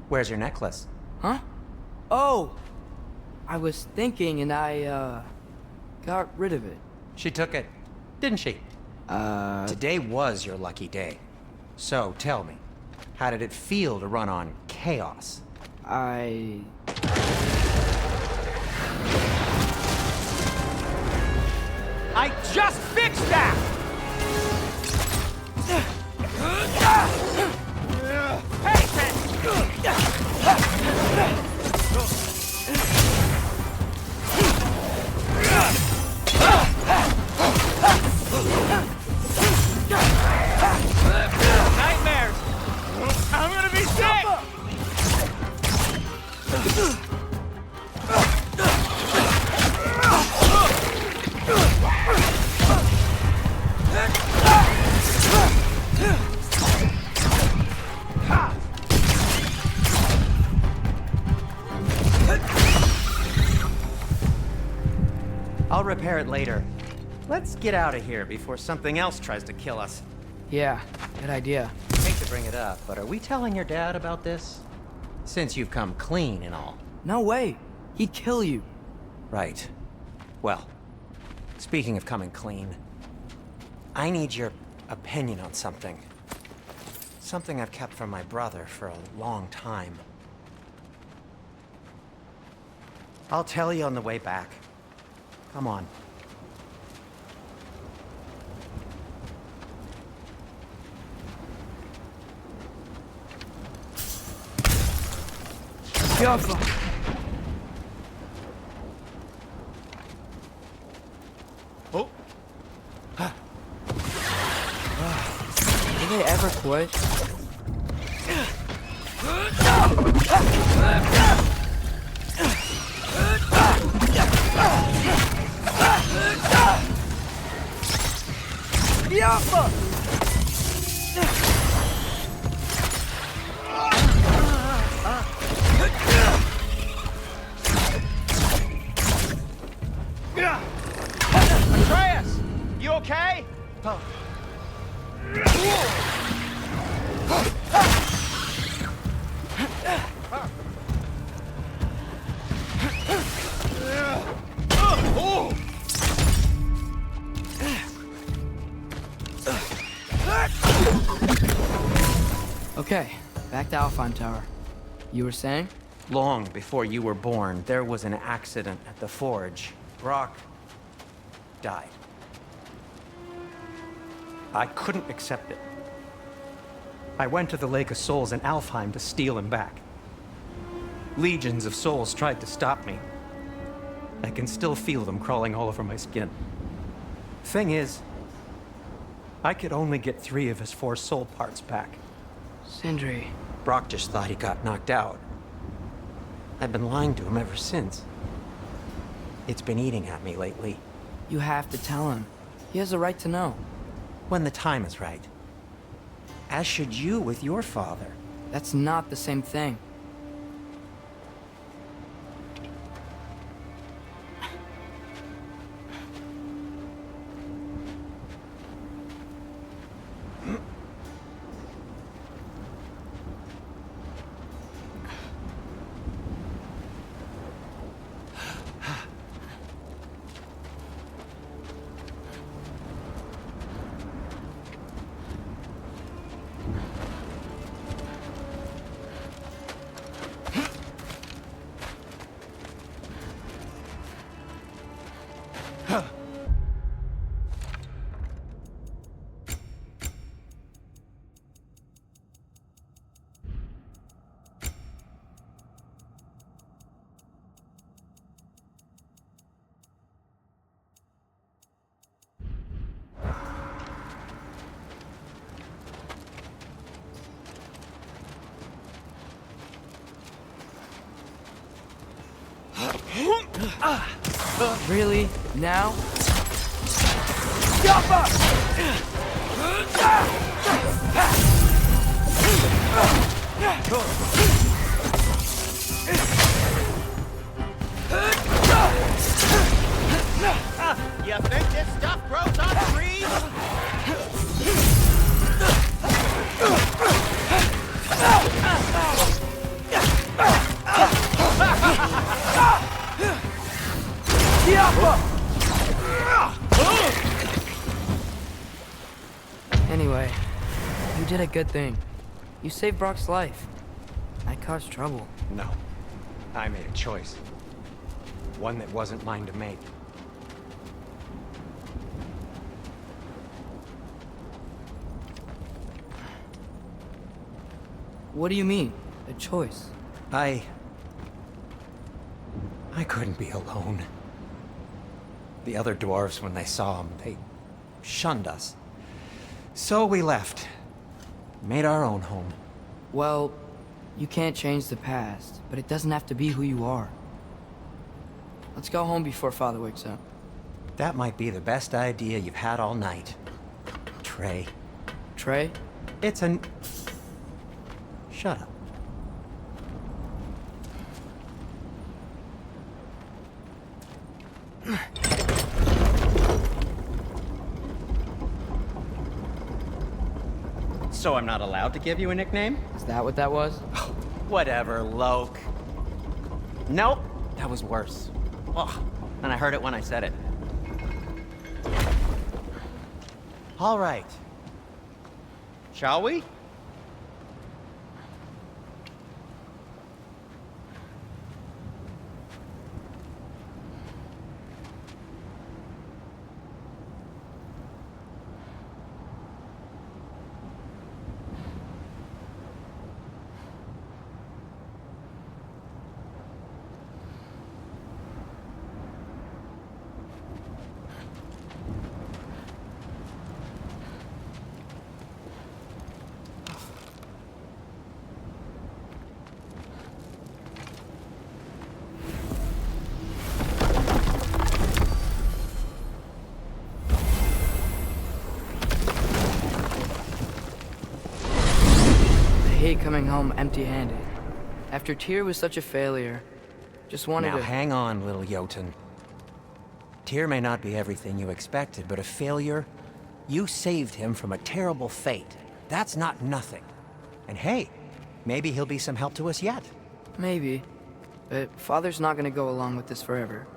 S6: Where's your necklace?
S2: Huh? Oh! I was thinking and I, got rid of it.
S6: She took it, didn't she? Today was your lucky day. So, tell me, how did it feel to run on chaos?
S2: I
S6: just fixed that!
S10: Nightmares! I'm gonna be sick!
S6: I'll repair it later. Let's get out of here before something else tries to kill us.
S2: Yeah, good idea.
S6: Hate to bring it up, but are we telling your dad about this? Since you've come clean and all.
S2: No way. He'd kill you.
S6: Right. Well, speaking of coming clean, I need your opinion on something. Something I've kept from my brother for a long time. I'll tell you on the way back. Come on.
S2: Careful.
S6: Oh.
S2: Did they ever quit?
S10: Atreus! You okay?
S2: Okay, back to Alfheim Tower. You were saying?
S6: Long before you were born, there was an accident at the forge. Brock died. I couldn't accept it. I went to the Lake of Souls in Alfheim to steal him back. Legions of souls tried to stop me. I can still feel them crawling all over my skin. Thing is, I could only get 3 of his 4 soul parts back.
S2: Sindri.
S6: Brock just thought he got knocked out. I've been lying to him ever since. It's been eating at me lately.
S2: You have to tell him. He has a right to know.
S6: When the time is right. As should you with your father.
S2: That's not the same thing. Really? Now?
S10: You think this stuff grows on trees?
S2: Anyway, you did a good thing. You saved Brock's life. I caused trouble.
S6: No. I made a choice. One that wasn't mine to make.
S2: What do you mean? A choice?
S6: I couldn't be alone. The other dwarves, when they saw him, they shunned us. So we left. Made our own home.
S2: Well, you can't change the past, but it doesn't have to be who you are. Let's go home before Father wakes up.
S6: That might be the best idea you've had all night. Trey.
S2: Trey?
S6: It's an... Shut up.
S10: So I'm not allowed to give you a nickname?
S2: Is that what that was?
S10: Whatever, Loke. Nope, that was worse. Ugh, and I heard it when I said it. All right. Shall we?
S2: I hate coming home empty-handed. After Tyr was such a failure, just wanted
S6: Now
S2: to...
S6: hang on, little Jotun. Tyr may not be everything you expected, but a failure? You saved him from a terrible fate. That's not nothing. And hey, maybe he'll be some help to us yet.
S2: Maybe. But Father's not gonna go along with this forever.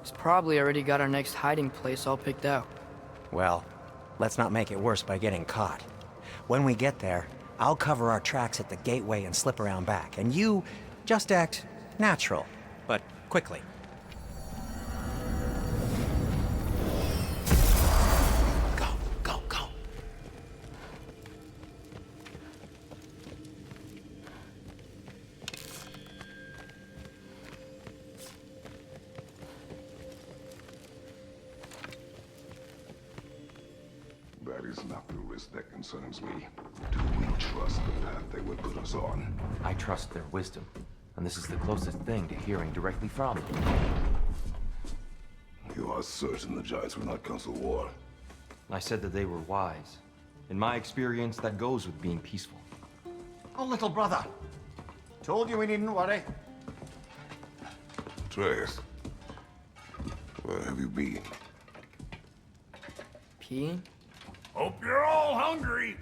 S2: He's probably already got our next hiding place all picked out.
S6: Well, let's not make it worse by getting caught. When we get there, I'll cover our tracks at the gateway and slip around back. And you just act natural, but quickly. Go, go, go.
S3: That is not the risk that concerns me. Do we trust the path they would put us on?
S8: I trust their wisdom, and this is the closest thing to hearing directly from them.
S3: You are certain the Giants will not counsel war?
S8: I said that they were wise. In my experience, that goes with being peaceful.
S1: Oh, little brother. Told you we needn't worry.
S3: Atreus, where have you been?
S2: Peeing?
S7: Hope you're all hungry.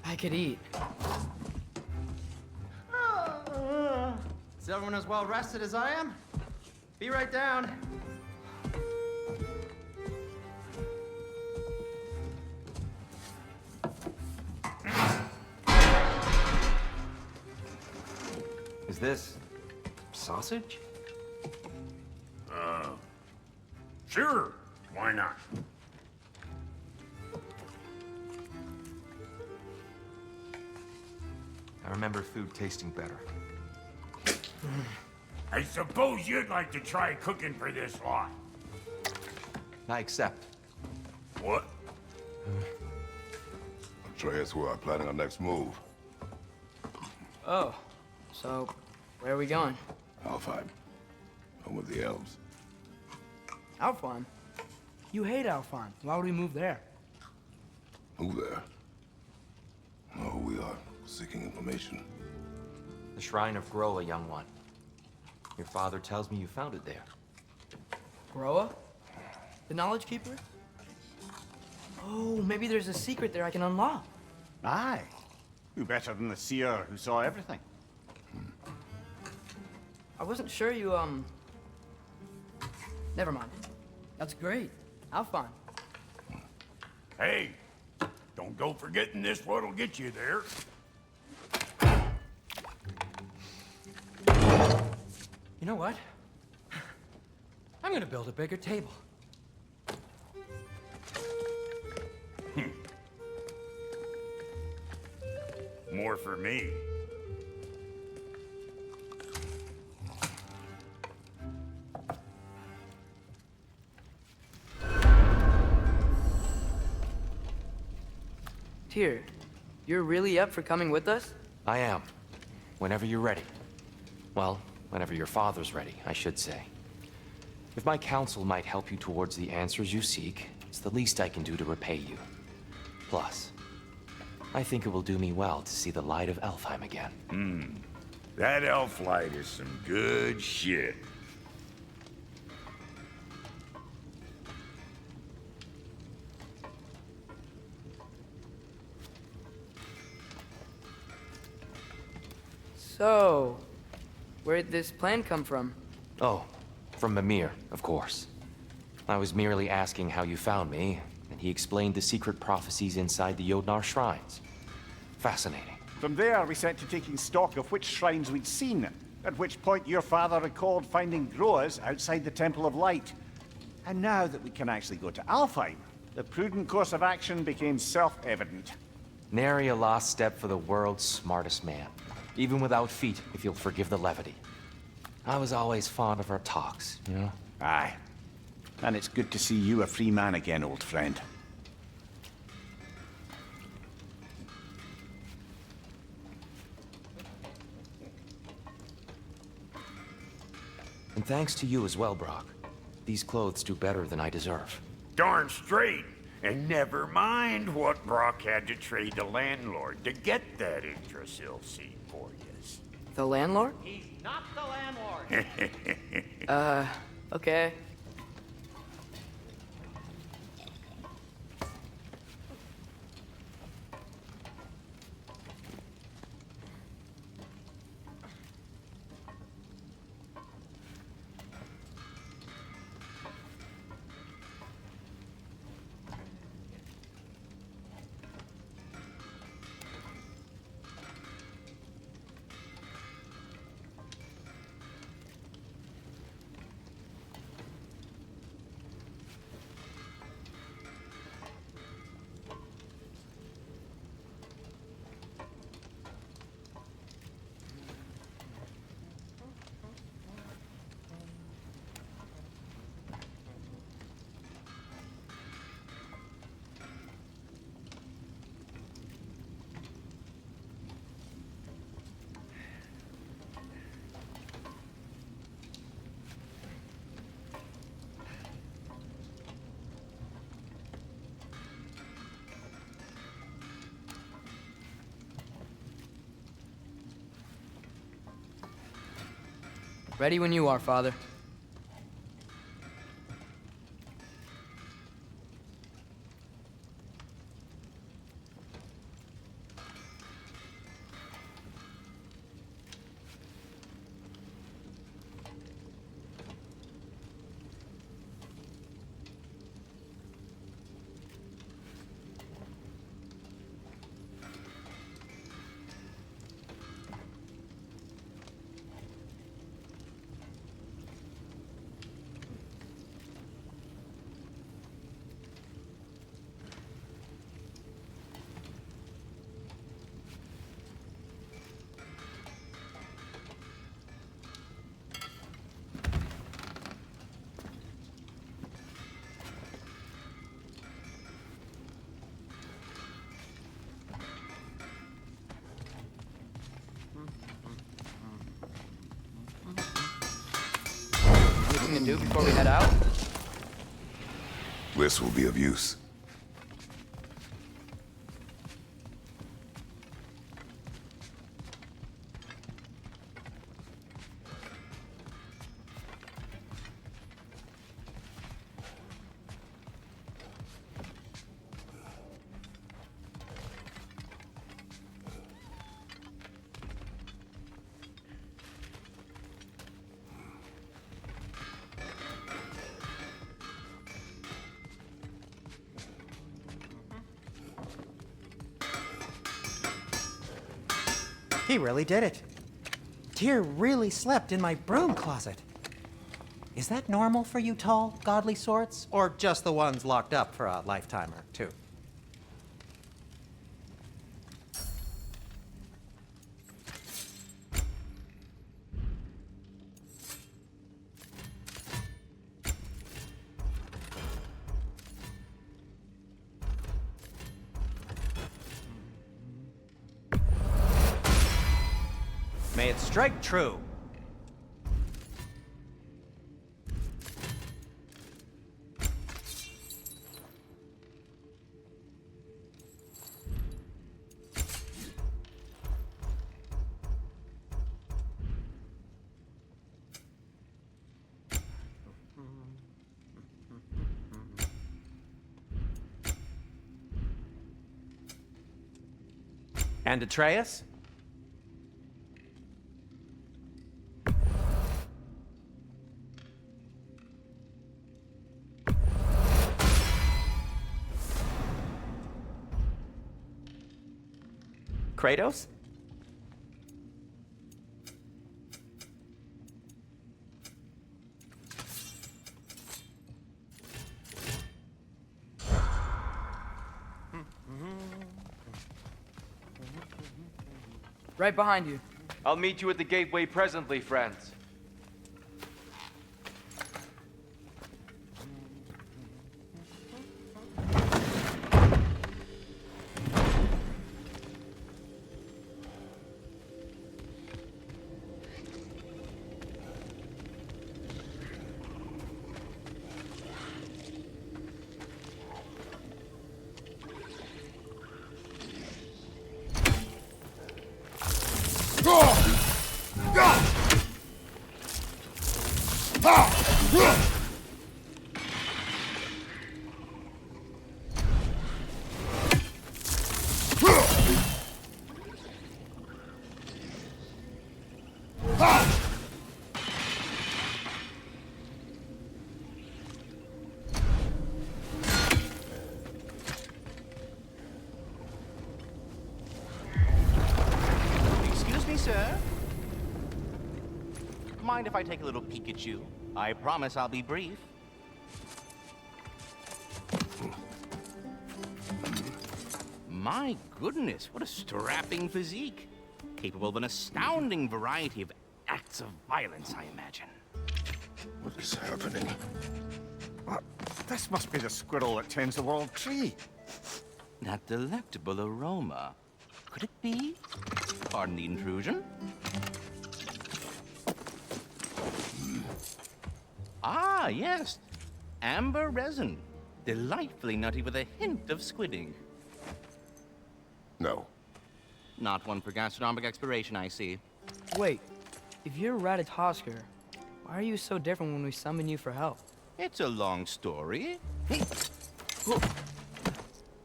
S2: I could eat.
S10: Is everyone as well rested as I am? Be right down.
S8: Is this sausage?
S7: Sure, why not?
S8: I remember food tasting better.
S7: I suppose you'd like to try cooking for this lot.
S8: I accept.
S7: What?
S3: Atreus, we are planning our next move.
S2: Oh, so where are we going?
S3: Alfheim. home of the elves.
S2: Alfheim? You hate Alfheim. Why would we move there?
S3: Move there. Oh, we are seeking information.
S8: The Shrine of Groa, young one. Your father tells me you found it there.
S2: Groa? The Knowledge Keeper? Oh, maybe there's a secret there I can unlock.
S1: Aye. Who better than the seer who saw everything?
S2: I wasn't sure you, Never mind. That's great. Alfheim.
S7: Hey, don't go forgetting this what'll get you there.
S4: You know what? I'm gonna build a bigger table.
S7: More for me.
S2: Tyr, you're really up for coming with us?
S8: I am. Whenever you're ready. Well, whenever your father's ready, I should say. If my counsel might help you towards the answers you seek, it's the least I can do to repay you. Plus, I think it will do me well to see the light of Alfheim again.
S7: That elf light is some good shit.
S2: So, where'd this plan come from?
S8: Oh, from Mimir, of course. I was merely asking how you found me, and he explained the secret prophecies inside the Jotnar shrines. Fascinating.
S1: From there, we set to taking stock of which shrines we'd seen, at which point your father recalled finding Groas outside the Temple of Light. And now that we can actually go to Alfheim, the prudent course of action became self-evident.
S8: Nary a lost step for the world's smartest man. Even without feet, if you'll forgive the levity. I was always fond of our talks, you know?
S1: Aye. And it's good to see you a free man again, old friend.
S8: And thanks to you as well, Brock. These clothes do better than I deserve.
S7: Darn straight. And never mind what Brock had to trade the landlord to get that Yggdrasil seed for yous.
S2: The landlord?
S10: He's not the landlord.
S2: Okay. Ready when you are, Father. do before we head out?
S3: This will be of use.
S6: He really did it. Tyr really slept in my broom closet. Is that normal for you tall, godly sorts? Or just the ones locked up for a lifetime or two? May it strike true. And Atreus? Kratos?
S2: Right behind you.
S5: I'll meet you at the gateway presently, friends.
S13: Excuse me, sir. Mind if I take a little peek at you? I promise I'll be brief. My goodness, what a strapping physique. Capable of an astounding variety of acts of violence, I imagine.
S3: What is happening?
S1: What? This must be the squirrel that tends the world tree.
S13: That delectable aroma. Could it be? Pardon the intrusion. Ah, yes. Amber resin. Delightfully nutty with a hint of squidding.
S3: No.
S13: Not one for gastronomic exploration, I see.
S2: Wait, if you're Ratatoskr, why are you so different when we summon you for help?
S13: It's a long story.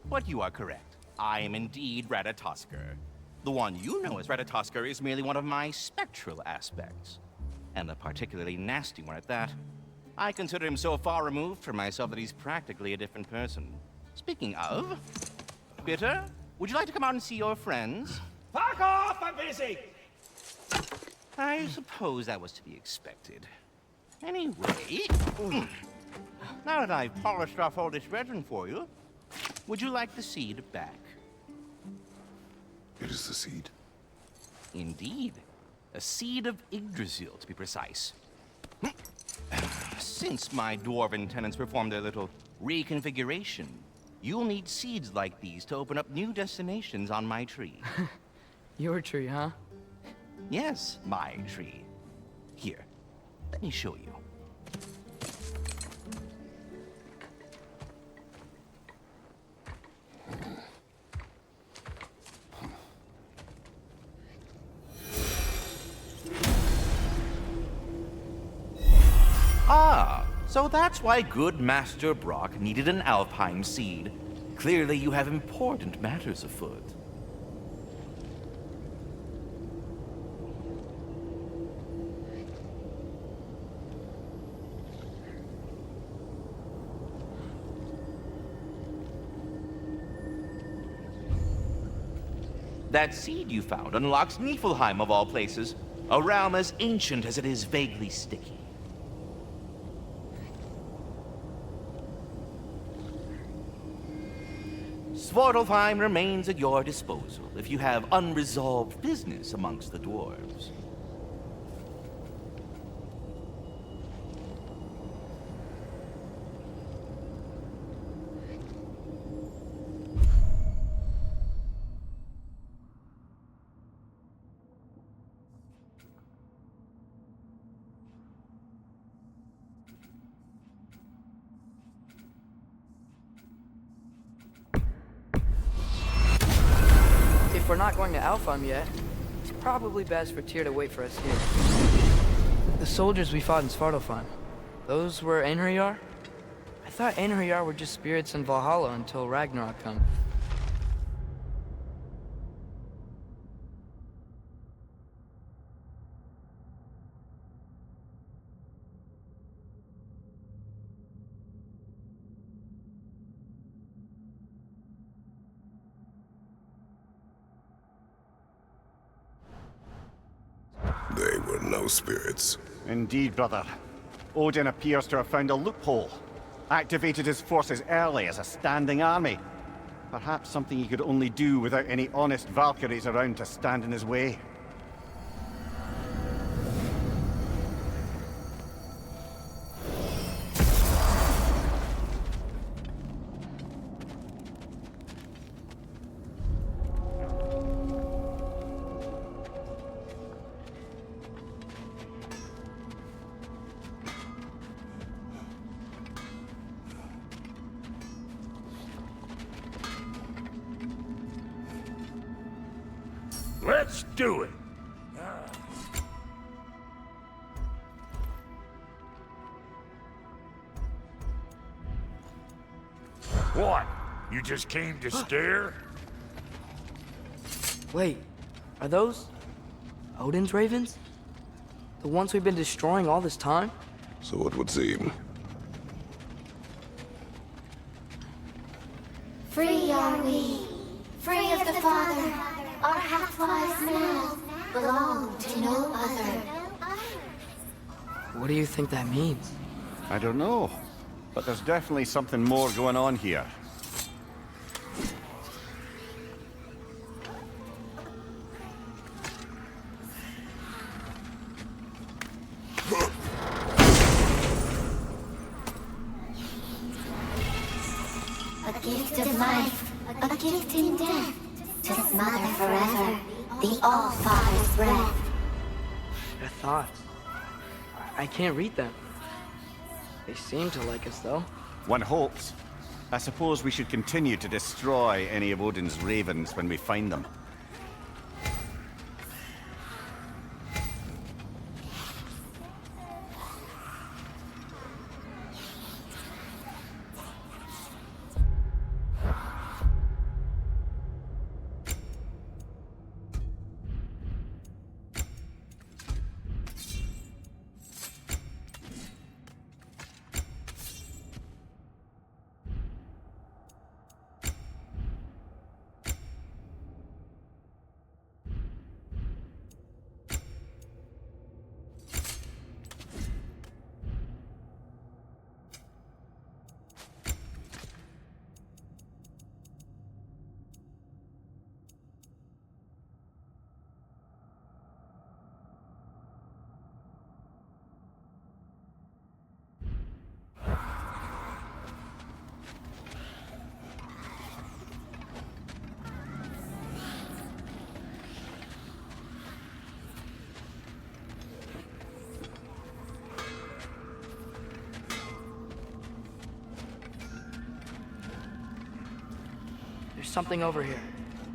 S13: But you are correct. I am indeed Ratatoskr. The one you know as Ratatoskr is merely one of my spectral aspects. And a particularly nasty one at that. I consider him so far removed from myself that he's practically a different person. Speaking of, Bitter, would you like to come out and see your friends?
S14: Fuck off! I'm busy!
S13: I suppose that was to be expected. Anyway, now that I've polished off all this resin for you, would you like the seed back?
S3: It is the seed.
S13: Indeed. A seed of Yggdrasil, to be precise. Since my dwarven tenants performed their little reconfiguration, you'll need seeds like these to open up new destinations on my tree.
S2: Your tree, huh?
S13: Yes, my tree. Here, let me show you. So that's why good Master Brock needed an Alfheim seed. Clearly you have important matters afoot. That seed you found unlocks Niflheim of all places, a realm as ancient as it is vaguely sticky. Svartalfheim remains at your disposal if you have unresolved business amongst the dwarves.
S2: If we're not going to Alfheim yet, it's probably best for Tyr to wait for us here. The soldiers we fought in Svartalfheim, those were Einherjar? I thought Einherjar were just spirits in Valhalla until Ragnarok comes.
S3: They were no spirits.
S1: Indeed, brother. Odin appears to have found a loophole. Activated his forces early as a standing army. Perhaps something he could only do without any honest Valkyries around to stand in his way.
S7: Let's do it. What? You just came to stare?
S2: Wait, are those Odin's ravens? The ones we've been destroying all this time?
S3: So it would seem.
S15: Free are we, free of the Father. Our half-lives now belong to no other.
S2: What do you think that means?
S1: I don't know, but there's definitely something more going on here.
S15: A gift of life, a gift in death, to his mother forever, the All-Father's breath.
S2: Their thoughts. I can't read them. They seem to like us, though.
S1: One hopes. I suppose we should continue to destroy any of Odin's ravens when we find them.
S2: There's something over here.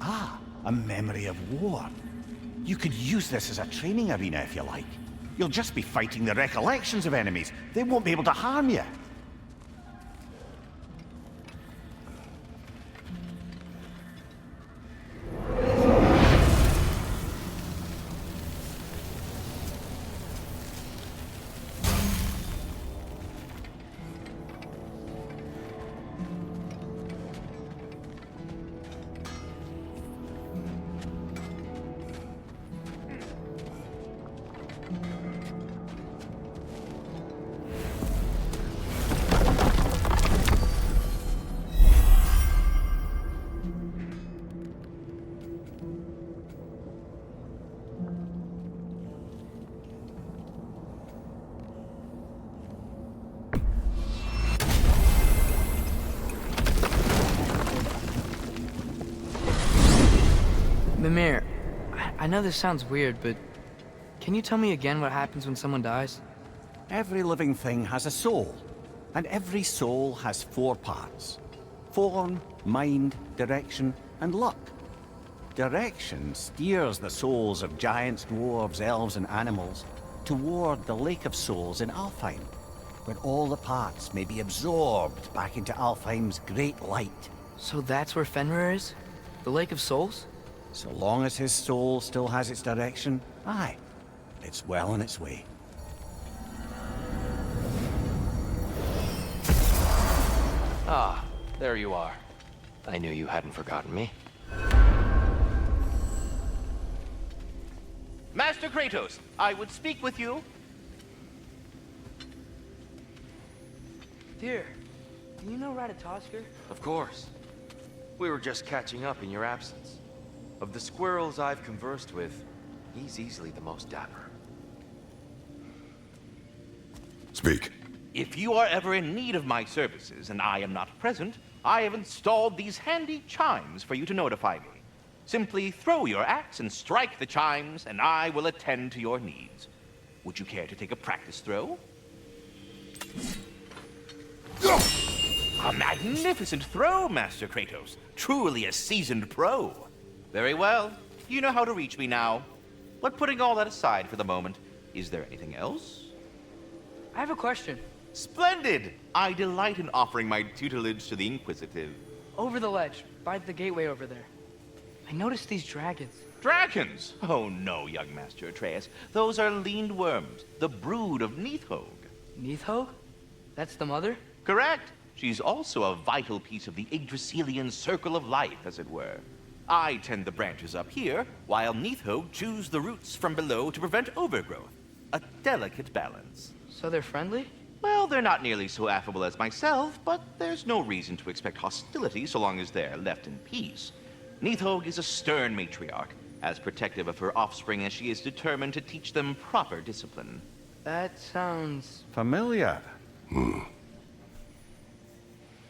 S1: Ah, a memory of war. You could use this as a training arena if you like. You'll just be fighting the recollections of enemies. They won't be able to harm you.
S2: Mimir, I know this sounds weird, but can you tell me again what happens when someone dies?
S1: Every living thing has a soul, and every soul has 4 parts. Form, mind, direction, and luck. Direction steers the souls of giants, dwarves, elves, and animals toward the Lake of Souls in Alfheim, where all the parts may be absorbed back into Alfheim's great light.
S2: So that's where Fenrir is? The Lake of Souls?
S1: So long as his soul still has its direction, aye, it's well on its way.
S8: Ah, there you are. I knew you hadn't forgotten me.
S13: Master Kratos, I would speak with you.
S2: Dear, do you know Ratatoskr?
S8: Of course. We were just catching up in your absence. Of the squirrels I've conversed with, he's easily the most dapper.
S3: Speak.
S13: If you are ever in need of my services and I am not present, I have installed these handy chimes for you to notify me. Simply throw your axe and strike the chimes, and I will attend to your needs. Would you care to take a practice throw? A magnificent throw, Master Kratos. Truly a seasoned pro. Very well. You know how to reach me now. But putting all that aside for the moment, is there anything else?
S2: I have a question.
S13: Splendid! I delight in offering my tutelage to the inquisitive.
S2: Over the ledge, by the gateway over there. I noticed these dragons.
S13: Dragons? Oh no, young Master Atreus. Those are leaned worms, the brood of Nidhogg.
S2: Nidhogg? That's the mother?
S13: Correct. She's also a vital piece of the Yggdrasilian circle of life, as it were. I tend the branches up here, while Nidhogg chews the roots from below to prevent overgrowth. A delicate balance.
S2: So they're friendly?
S13: Well, they're not nearly so affable as myself, but there's no reason to expect hostility so long as they're left in peace. Nidhogg is a stern matriarch, as protective of her offspring as she is determined to teach them proper discipline.
S2: That sounds...
S1: familiar.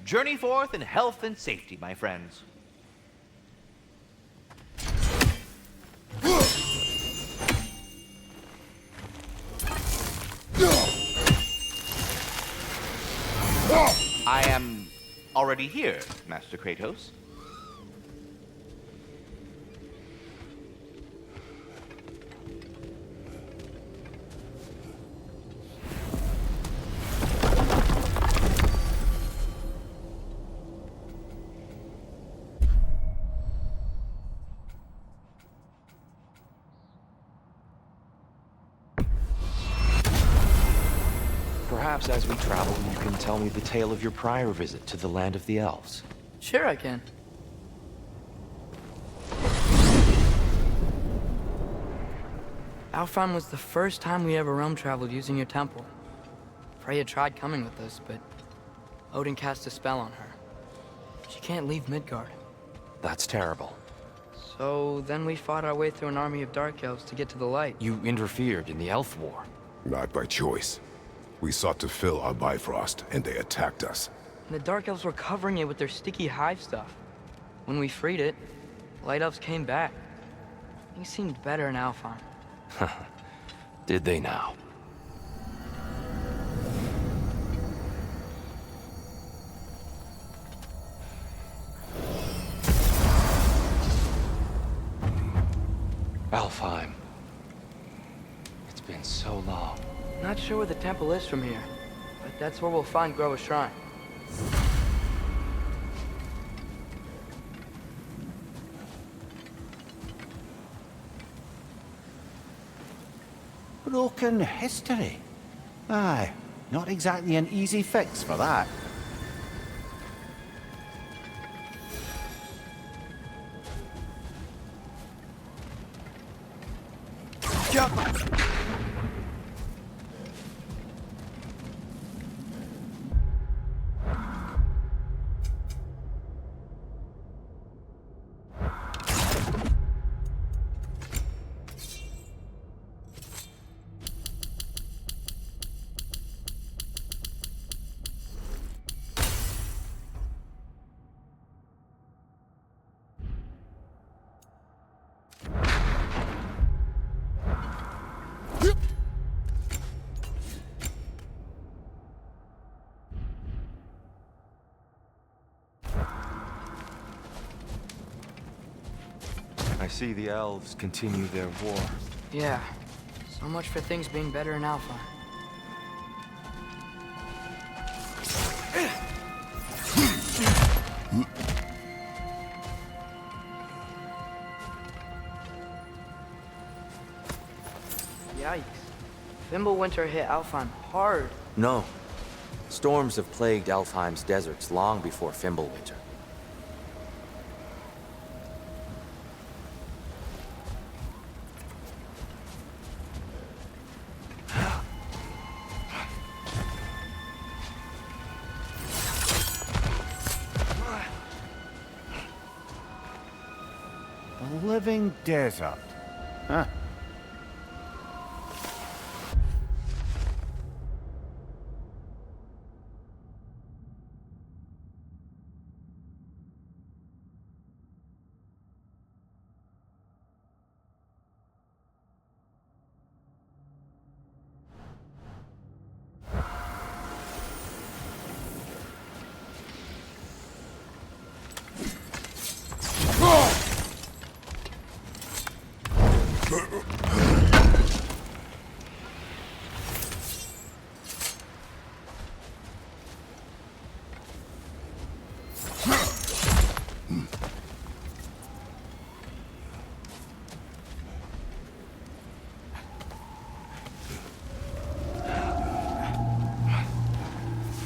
S13: Journey forth in health and safety, my friends. I am already here, Master Kratos.
S8: Perhaps as we travel, you can tell me the tale of your prior visit to the land of the elves.
S2: Sure I can. Alfheim was the first time we ever realm traveled using your temple. Freya tried coming with us, but Odin cast a spell on her. She can't leave Midgard.
S8: That's terrible.
S2: So then we fought our way through an army of dark elves to get to the light.
S8: You interfered in the elf war.
S3: Not by choice. We sought to fill our Bifrost, and they attacked us.
S2: And the dark elves were covering it with their sticky hive stuff. When we freed it, light elves came back. Things seemed better in Alfheim.
S8: Did they now? Alfheim. It's been so long.
S2: Not sure where the temple is from here, but that's where we'll find Groa's shrine.
S1: Broken history. Aye, not exactly an easy fix for that.
S8: I see the elves continue their war.
S2: Yeah, so much for things being better in Alpha. Yikes. Fimbulwinter hit Alfheim hard.
S8: No. Storms have plagued Alfheim's deserts long before Fimbulwinter.
S1: A living desert. Huh.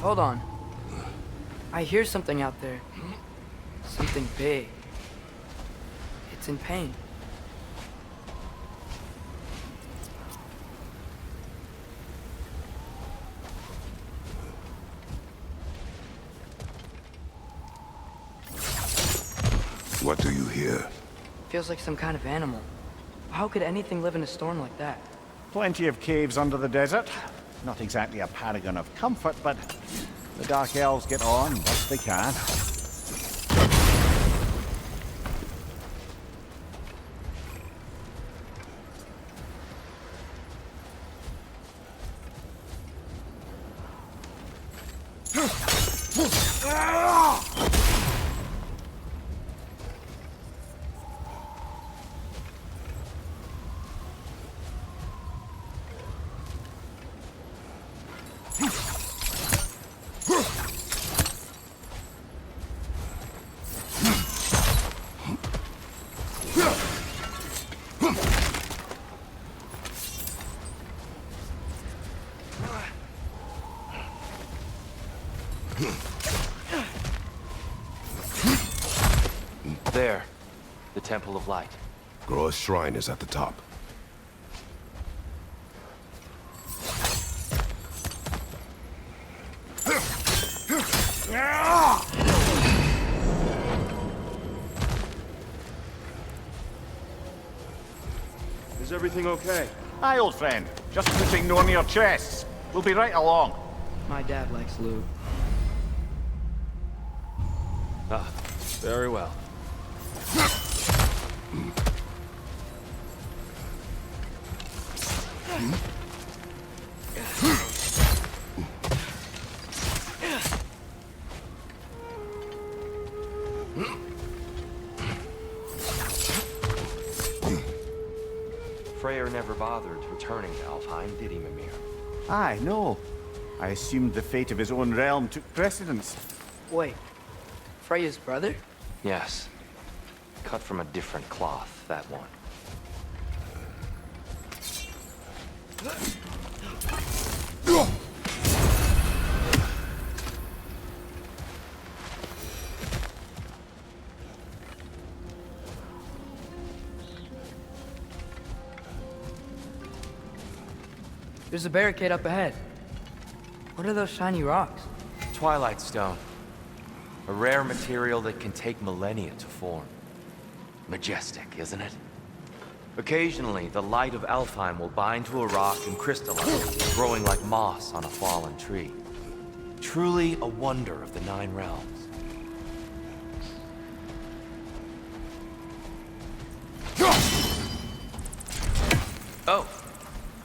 S2: Hold on. I hear something out there. Something big. It's in pain.
S3: What do you hear?
S2: Feels like some kind of animal. How could anything live in a storm like that?
S1: Plenty of caves under the desert. Not exactly a paragon of comfort, but the Dark Elves get on best they can.
S8: There. The Temple of Light.
S3: Groa's shrine is at the top.
S5: Is everything okay?
S1: Aye, old friend. Just putting no near chests. We'll be right along.
S2: My dad likes loot.
S8: Ah, very well. Freyr never bothered returning to Alfheim, did he, Mimir?
S1: Aye, no. I assumed the fate of his own realm took precedence.
S2: Wait, Freya's brother?
S8: Yes. Cut from a different cloth, that one.
S2: There's a barricade up ahead. What are those shiny rocks?
S8: Twilight Stone. A rare material that can take millennia to form. Majestic, isn't it? Occasionally, the light of Alfheim will bind to a rock and crystallize, growing like moss on a fallen tree. Truly a wonder of the Nine Realms. Oh!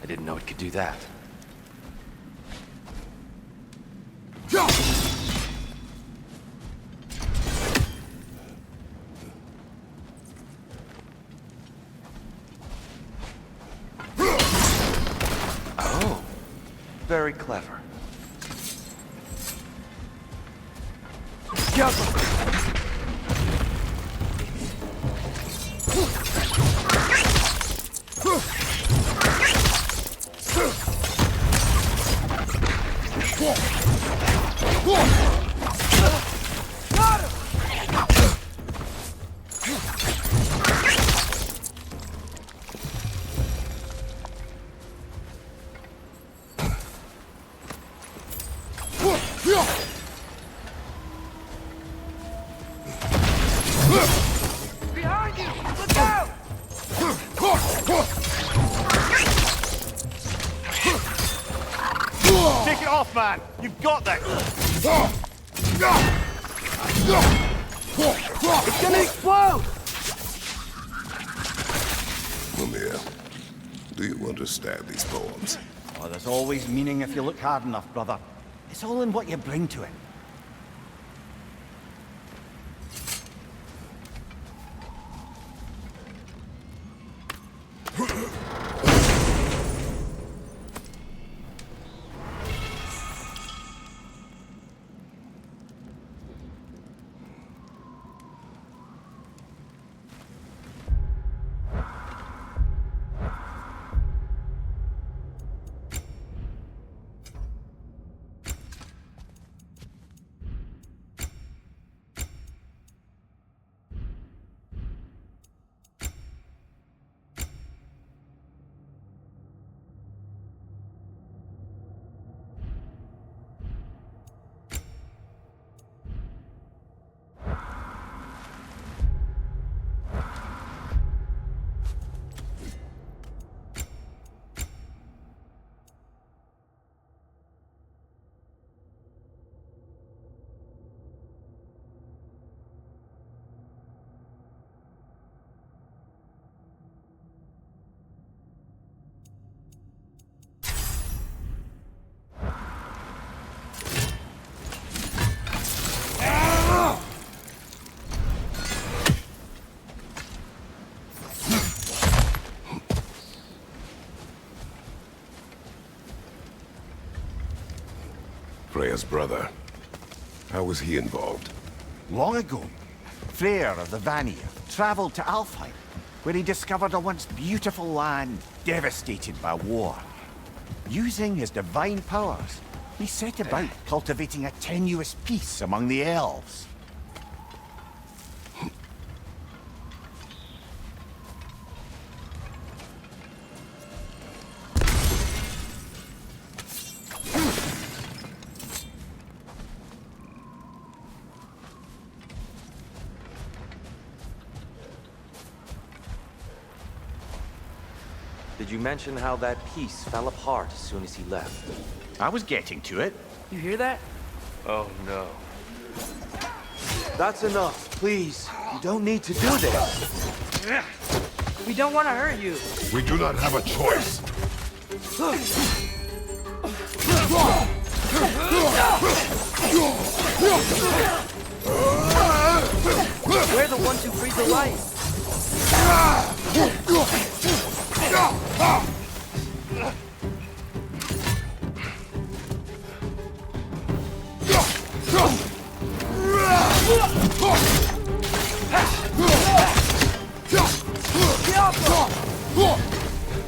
S8: I didn't know it could do that. Oh, very clever.
S14: Behind you! Look out!
S1: Take it off, man! You've got that!
S14: It's gonna explode!
S3: Mimir, do you understand these poems?
S1: Oh, there's always meaning if you look hard enough, brother. It's all in what you bring to it.
S3: Freya's brother. How was he involved?
S1: Long ago, Freyr of the Vanir traveled to Alfheim, where he discovered a once beautiful land devastated by war. Using his divine powers, he set about cultivating a tenuous peace among the elves.
S8: Did you mention how that piece fell apart as soon as he left?
S1: I was getting to it.
S2: You hear that?
S8: Oh no. That's enough, please. You don't need to do this.
S2: We don't want to hurt you.
S3: We do not have a choice.
S2: We're the ones who breathe the life.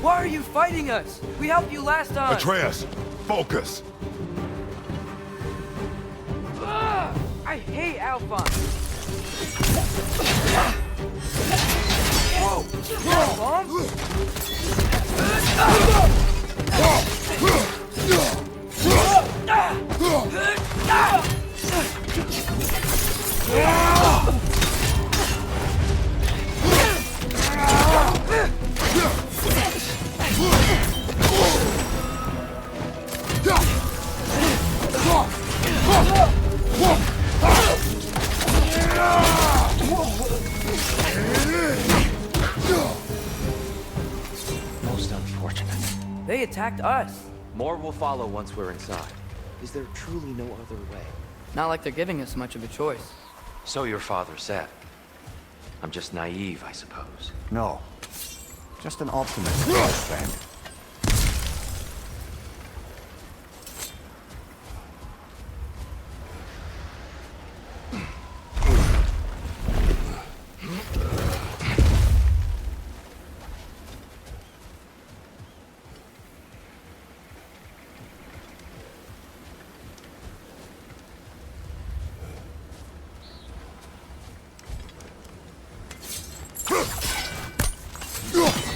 S2: Why are you fighting us? We helped you last time.
S3: Atreus, focus.
S2: Ugh, I hate Alphonse. Whoa!
S8: Most unfortunate.
S2: They attacked us.
S8: More will follow once we're inside. Is there truly no other way?
S2: Not like they're giving us much of a choice.
S8: So your father said. I'm just naive, I suppose.
S1: No. Just an optimist, my friend.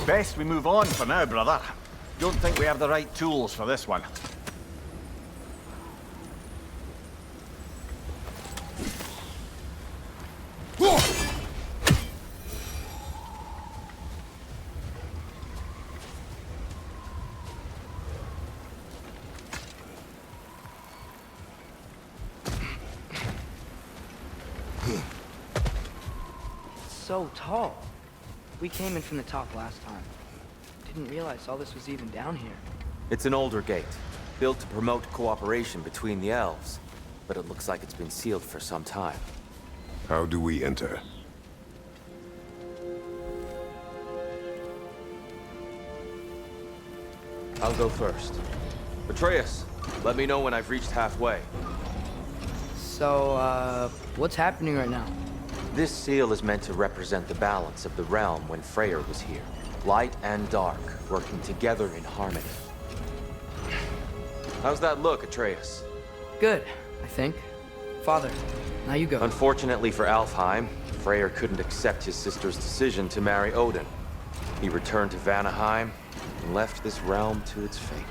S1: Best we move on for now, brother. Don't think we have the right tools for this one.
S2: It's so tall. We came in from the top last time. Didn't realize all this was even down here.
S8: It's an older gate, built to promote cooperation between the elves. But it looks like it's been sealed for some time.
S3: How do we enter?
S8: I'll go first. Atreus, let me know when I've reached halfway.
S2: So, what's happening right now?
S8: This seal is meant to represent the balance of the realm when Freyr was here. Light and dark, working together in harmony. How's that look, Atreus?
S2: Good, I think. Father, now you go.
S8: Unfortunately for Alfheim, Freyr couldn't accept his sister's decision to marry Odin. He returned to Vanaheim and left this realm to its fate.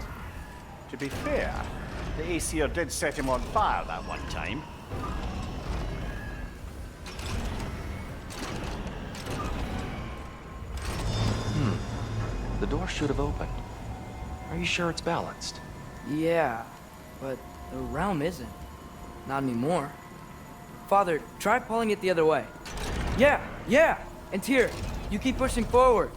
S1: To be fair, the Aesir did set him on fire that one time.
S8: The door should have opened. Are you sure it's balanced?
S2: Yeah, but the realm isn't. Not anymore. Father, try pulling it the other way. Yeah! And Tyr, you keep pushing forward.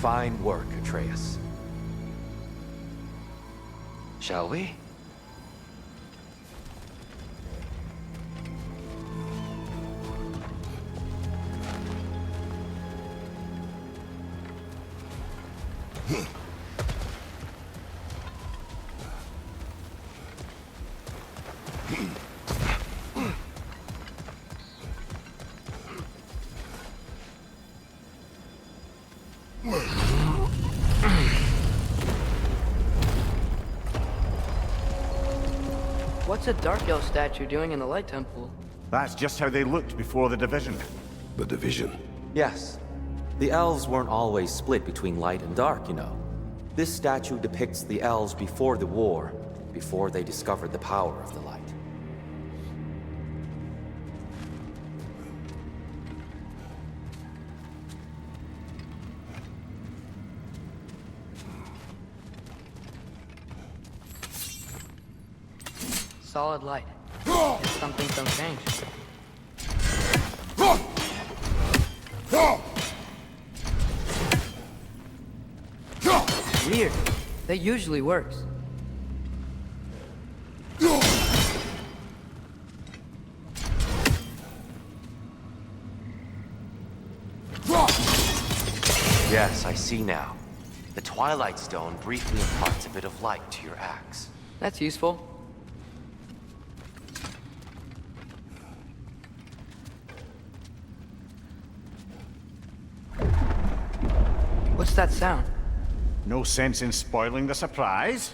S8: Fine work, Atreus. Shall we?
S2: What's a Dark Elf statue doing in the Light Temple?
S1: That's just how they looked before the division.
S3: The division?
S8: Yes. The elves weren't always split between light and dark, you know. This statue depicts the elves before the war, before they discovered the power of the light.
S2: Solid light. If some things don't change. Weird. That usually works.
S8: Yes, I see now. The Twilight Stone briefly imparts a bit of light to your axe.
S2: That's useful. What's that sound?
S1: No sense in spoiling the surprise.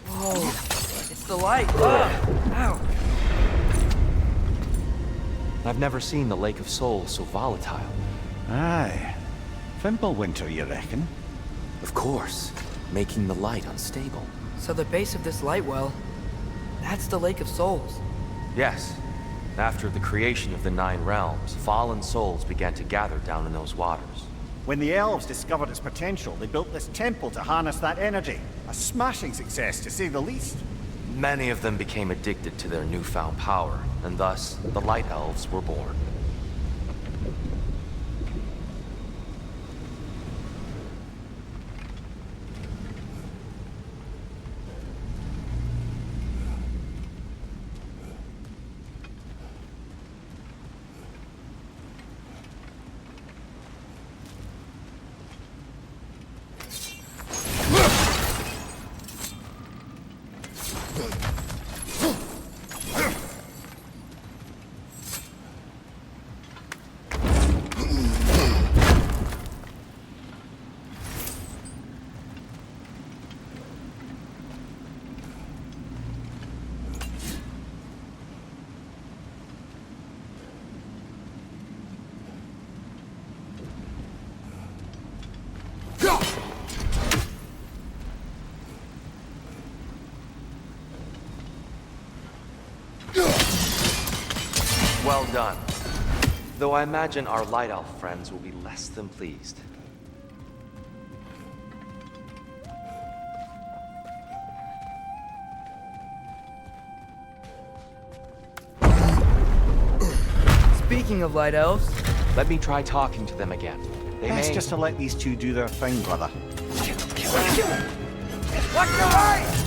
S2: Whoa, it's the light. Ow.
S8: I've never seen the Lake of Souls so volatile.
S1: Aye. Fimbulwinter, you reckon?
S8: Of course, making the light unstable.
S2: So the base of this light well, that's the Lake of Souls.
S8: Yes. After the creation of the Nine Realms, fallen souls began to gather down in those waters.
S1: When the elves discovered its potential, they built this temple to harness that energy. A smashing success, to say the least.
S8: Many of them became addicted to their newfound power, and thus, the Light Elves were born. Well done. Though I imagine our Light Elf friends will be less than pleased.
S2: Speaking of Light Elves...
S8: Let me try talking to them again. They
S1: Best
S8: may...
S1: just to let these two do their thing, brother.
S14: Watch your eye!